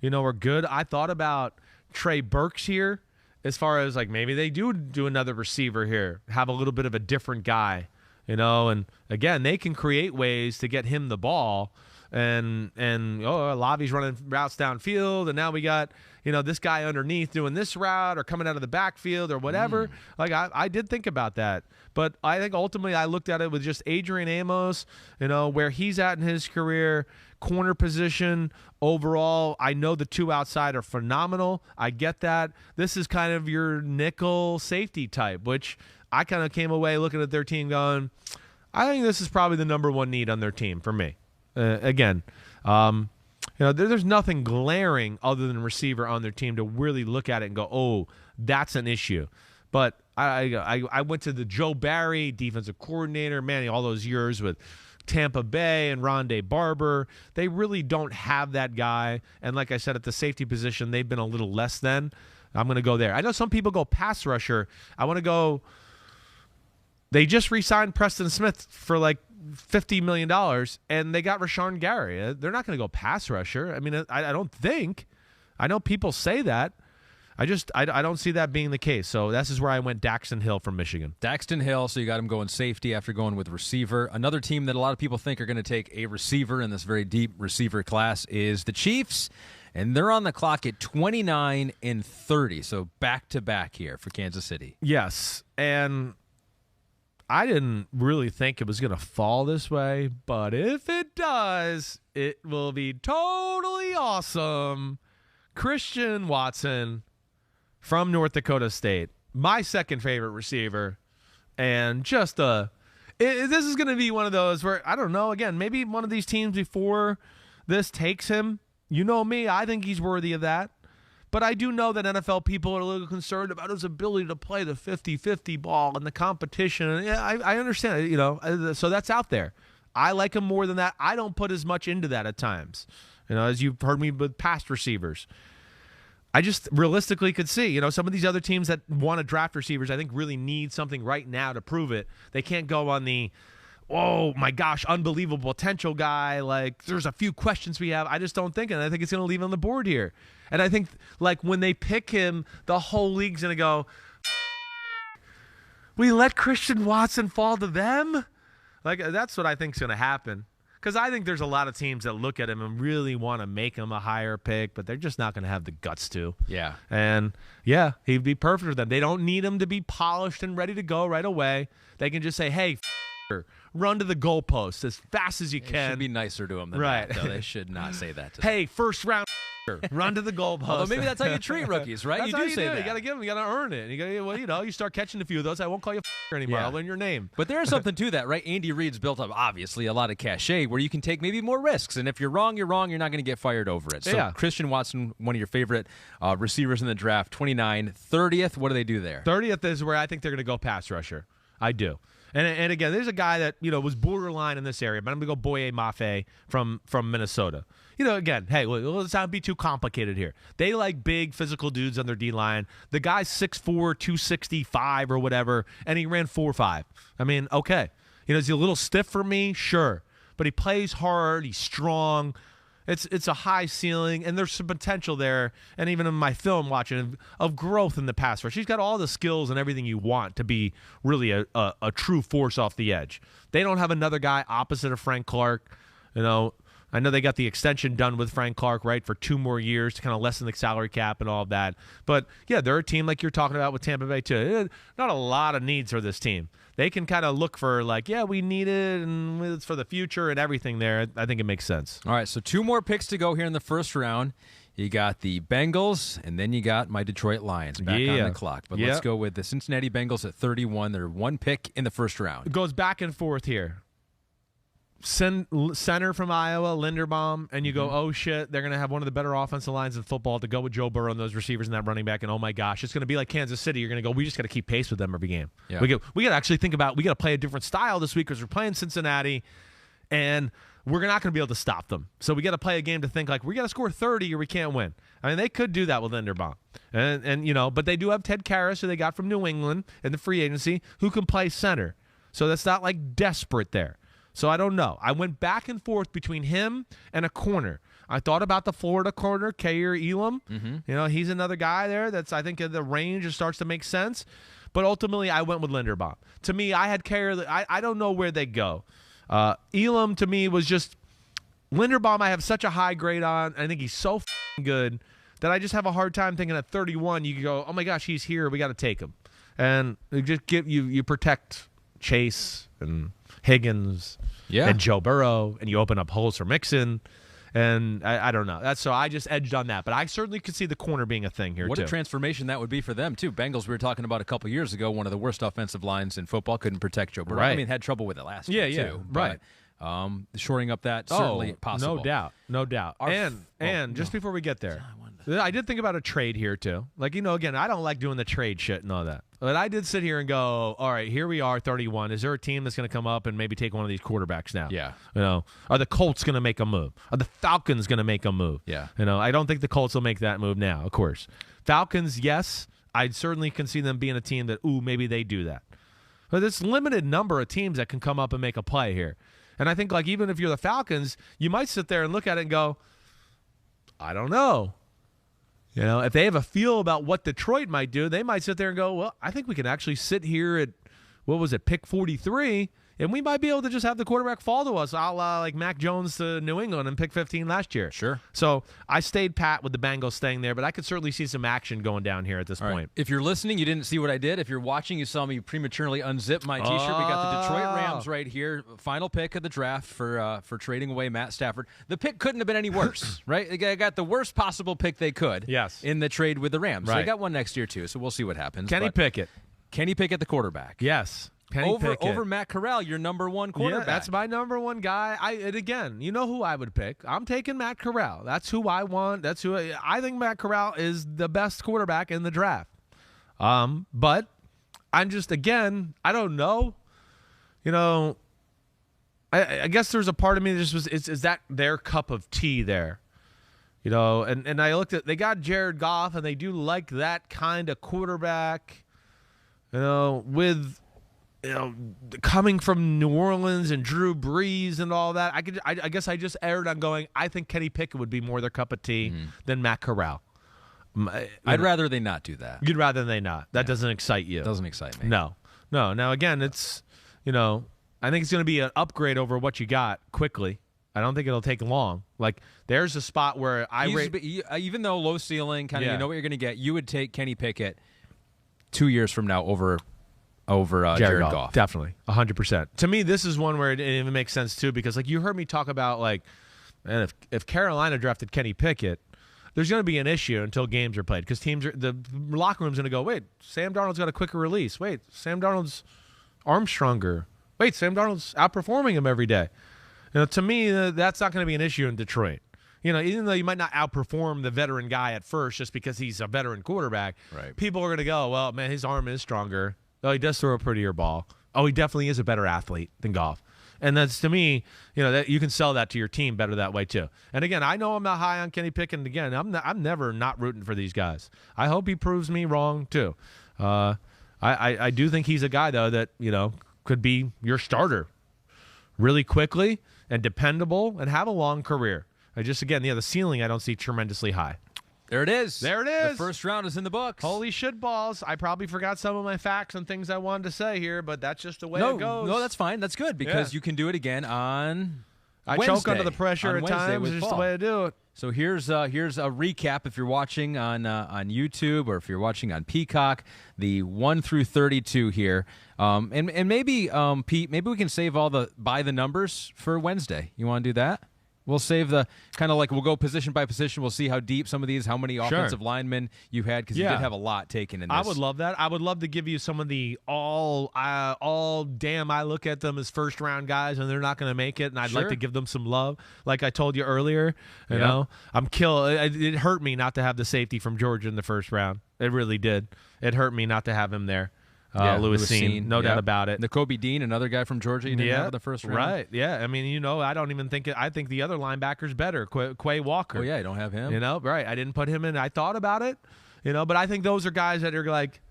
you know, are good. I thought about Trey Burks here as far as like maybe they do another receiver here, have a little bit of a different guy, you know. And again, they can create ways to get him the ball. And Lavi's running routes downfield, and now we got, you know, this guy underneath doing this route or coming out of the backfield or whatever. Like I did think about that, but I think ultimately I looked at it with just Adrian Amos, you know, where he's at in his career, corner position overall. I know the two outside are phenomenal. I get that. This is kind of your nickel safety type, which I kind of came away looking at their team going, I think this is probably the number one need on their team for me. Again, you know, there's nothing glaring other than receiver on their team to really look at it and go, oh, that's an issue. But I went to the Joe Barry defensive coordinator, man, all those years with Tampa Bay and Rondé Barber. They really don't have that guy. And like I said, at the safety position, they've been a little less than. I'm going to go there. I know some people go pass rusher. I want to go. They just re-signed Preston Smith for like $50 million, and they got Rashawn Gary. They're not going to go pass rusher. I mean, I don't think. I know people say that. I don't see that being the case. So this is where I went Daxton Hill from Michigan. Daxton Hill, so you got him going safety after going with receiver. Another team that a lot of people think are going to take a receiver in this very deep receiver class is the Chiefs, and they're on the clock at 29 and 30, so back-to-back here for Kansas City. Yes, and I didn't really think it was going to fall this way, but if it does, it will be totally awesome. Christian Watson from North Dakota State, my second favorite receiver, and just this is going to be one of those where, I don't know, again, maybe one of these teams before this takes him. You know me, I think he's worthy of that. But I do know that NFL people are a little concerned about his ability to play the 50-50 ball and the competition. And yeah, I understand it, you know, so that's out there. I like him more than that. I don't put as much into that at times, you know, as you've heard me with past receivers. I just realistically could see, you know, some of these other teams that want to draft receivers, I think really need something right now to prove it. They can't go on the, oh my gosh, unbelievable potential guy. Like, there's a few questions we have. I just don't think, and I think it's going to leave on the board here. And I think, like, when they pick him, the whole league's going to go, we let Christian Watson fall to them? Like, that's what I think's going to happen. Because I think there's a lot of teams that look at him and really want to make him a higher pick, but they're just not going to have the guts to. Yeah. And, yeah, he'd be perfect for them. They don't need him to be polished and ready to go right away. They can just say, hey, run to the goalpost as fast as you can. It should be nicer to him than that, though. They should not say that to hey, first round, run to the goalpost. Although maybe that's how you treat rookies, right? That's you how do say that. You got to give them. You got to earn it. You got, well, you know, you start catching a few of those. I won't call you anymore. Yeah. I'll learn your name. But there is something to that, right? Andy Reid's built up, obviously, a lot of cachet where you can take maybe more risks. And if you're wrong, you're wrong. You're not going to get fired over it. So yeah. Christian Watson, one of your favorite receivers in the draft, 29, 30th. What do they do there? 30th is where I think they're going to go pass rusher. I do. And again, there's a guy that, you know, was borderline in this area, but I'm going to go Boye Mafe from Minnesota. You know, again, hey, let's not be too complicated here. They like big physical dudes on their D-line. The guy's 6'4", 265 or whatever, and he ran 4.5. I mean, okay. You know, is he a little stiff for me? Sure. But he plays hard. He's strong. It's a high ceiling, and there's some potential there. And even in my film watching of growth in the pass rush, he's got all the skills and everything you want to be really a true force off the edge. They don't have another guy opposite of Frank Clark. You know, I know they got the extension done with Frank Clark, right, for 2 more years to kind of lessen the salary cap and all of that. But, yeah, they're a team like you're talking about with Tampa Bay, too. Not a lot of needs for this team. They can kind of look for, like, yeah, we need it, and it's for the future and everything there. I think it makes sense. All right, so 2 more picks to go here in the first round. You got the Bengals, and then you got my Detroit Lions back on the clock. But let's go with the Cincinnati Bengals at 31. They're one pick in the first round. It goes back and forth here. Center from Iowa, Linderbaum, and you go, oh, shit, they're going to have one of the better offensive lines in football to go with Joe Burrow and those receivers and that running back, and oh, my gosh, it's going to be like Kansas City. You're going to go, we just got to keep pace with them every game. Yeah. We got to actually think about, we got to play a different style this week because we're playing Cincinnati, and we're not going to be able to stop them. So we got to play a game to think like, we got to score 30 or we can't win. I mean, they could do that with Linderbaum. And you know, but they do have Ted Karras, who they got from New England in the free agency, who can play center. So that's not like desperate there. So I don't know. I went back and forth between him and a corner. I thought about the Florida corner, Kaiir Elam. You know, he's another guy there that's, I think, in the range it starts to make sense. But ultimately, I went with Linderbaum. To me, I had Kaiir. I don't know where they go. Elam, to me, was just Linderbaum. I have such a high grade on. I think he's so good that I just have a hard time thinking at 31, you can go, oh, my gosh, he's here. We got to take him. And just you protect Chase and Higgins and Joe Burrow, and you open up holes for Mixon, and I don't know. So I just edged on that, but I certainly could see the corner being a thing here, What a transformation that would be for them, too. Bengals, we were talking about a couple years ago, one of the worst offensive lines in football, couldn't protect Joe Burrow. I mean, had trouble with it last year, too. Right. But, shoring up that, certainly possible. No doubt. Just before we get there, I did think about a trade here, too. Like, you know, again, I don't like doing the trade shit and all that. But I did sit here and go, all right, here we are, 31. Is there a team that's going to come up and maybe take one of these quarterbacks now? Yeah. You know, are the Colts going to make a move? Are the Falcons going to make a move? Yeah. You know, I don't think the Colts will make that move now, of course. Falcons, yes. I certainly can see them being a team that, maybe they do that. But there's a limited number of teams that can come up and make a play here. And I think, like, even if you're the Falcons, you might sit there and look at it and go, I don't know. You know, if they have a feel about what Detroit might do, they might sit there and go, well, I think we can actually sit here at, pick 43, and we might be able to just have the quarterback fall to us, a la like Mac Jones to New England and pick 15 last year. Sure. So I stayed pat with the Bengals staying there, but I could certainly see some action going down here at this point. Right. If you're listening, you didn't see what I did. If you're watching, you saw me prematurely unzip my T-shirt. We got the Detroit Rams right here, final pick of the draft for trading away Matt Stafford. The pick couldn't have been any worse, right? They got the worst possible pick they could in the trade with the Rams. Right. They got one next year, too, so we'll see what happens. Kenny Pickett, the quarterback. Yes. Over Matt Corral, your number one quarterback. Yeah, that's my number one guy. And again, you know who I would pick. I'm taking Matt Corral. That's who I want. That's who I think Matt Corral is the best quarterback in the draft. But I'm just, again, I don't know. You know, I guess there's a part of me that just was, is that their cup of tea there? You know, and I looked at, they got Jared Goff, and they do like that kind of quarterback, you know, with, you know, coming from New Orleans and Drew Brees and all that. I guess I just erred on going, I think Kenny Pickett would be more their cup of tea than Matt Corral. I'd rather they not do that. You'd rather they not. That doesn't excite you. It doesn't excite me. No. Now, again, it's, you know, I think it's going to be an upgrade over what you got quickly. I don't think it'll take long. Like, there's a spot where even though low ceiling, kind of, you know what you're going to get, you would take Kenny Pickett 2 years from now over Jared Goff. Definitely, 100%. To me, this is one where it even makes sense, too, because, like, you heard me talk about, like, man, if Carolina drafted Kenny Pickett, there's going to be an issue until games are played, because the locker room's going to go, wait, Sam Darnold's got a quicker release. Wait, Sam Darnold's arm stronger. Wait, Sam Darnold's outperforming him every day. You know, to me, that's not going to be an issue in Detroit. You know, even though you might not outperform the veteran guy at first just because he's a veteran quarterback, people are going to go, well, man, his arm is stronger. Oh, he does throw a prettier ball. Oh, he definitely is a better athlete than Goff. And that's, to me, you know, that you can sell that to your team better that way too. And again, I know I'm not high on Kenny Pickett. And again, I'm never not rooting for these guys. I hope he proves me wrong too. I do think he's a guy though that, you know, could be your starter really quickly and dependable and have a long career. The ceiling I don't see tremendously high. There it is. The first round is in the books. Holy shit balls. I probably forgot some of my facts and things I wanted to say here, but that's just the way it goes. No, that's fine. That's good because you can do it again on Wednesday. Choke under the pressure at times. It's just the way I do it. So here's a recap if you're watching on YouTube or if you're watching on Peacock, the 1 through 32 here. And maybe, Pete, maybe we can save all the by the numbers for Wednesday. You want to do that? We'll save the kind of like we'll go position by position. We'll see how deep some of these, how many offensive linemen you had because you did have a lot taken in this. I would love that. I would love to give you some of the all damn. I look at them as first round guys and they're not going to make it, and I'd like to give them some love. Like I told you earlier, you know, it hurt me not to have the safety from Georgia in the first round. It really did. It hurt me not to have him there. Lewis, no doubt about it. Nakobe Dean, another guy from Georgia, you didn't have in the first round. Right, yeah. I mean, you know, I don't even think it. I think the other linebacker's better, Quay Walker. Oh, yeah, you don't have him. You know, right. I didn't put him in. I thought about it, you know, but I think those are guys that are like,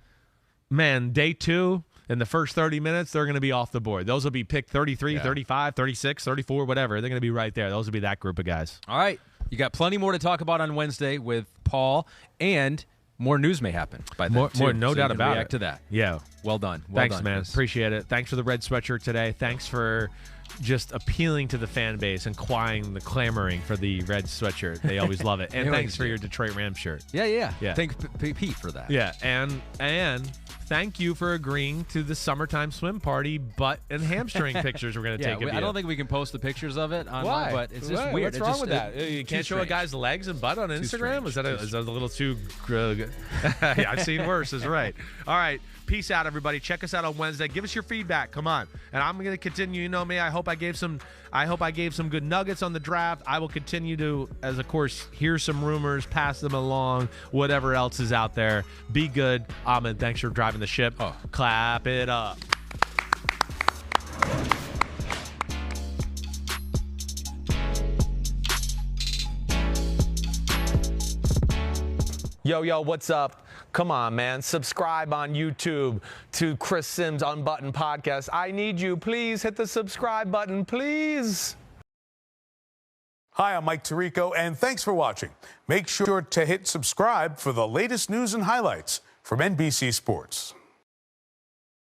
man, day 2, in the first 30 minutes, they're going to be off the board. Those will be picked 33, 35, 36, 34, whatever. They're going to be right there. Those will be that group of guys. All right. You got plenty more to talk about on Wednesday with Paul, and more news may happen by then. More, no doubt about it. React to that. Yeah. Well done. Thanks, man. Appreciate it. Thanks for the red sweatshirt today. Thanks for just appealing to the fan base and clamoring for the red sweatshirt. They always love it. And thanks for your Detroit Rams shirt. Yeah. Thank Pete for that. Yeah, and thank you for agreeing to the summertime swim party butt and hamstring pictures we're going to take of you. I don't think we can post the pictures of it online, but it's just weird. What's wrong with that? You can't show a guy's legs and butt on Instagram? Is that a little too I've seen worse, is right. All right. Peace out, everybody. Check us out on Wednesday. Give us your feedback. Come on. And I'm going to continue. You know me. I hope I gave some good nuggets on the draft. I will continue to, as of course, hear some rumors, pass them along, whatever else is out there. Be good. Ahmed, thanks for driving the ship. Clap it up. Yo, what's up? Come on, man. Subscribe on YouTube to Chris Simms Unbuttoned Podcast. I need you. Please hit the subscribe button, please. Hi, I'm Mike Tirico, and thanks for watching. Make sure to hit subscribe for the latest news and highlights from NBC Sports.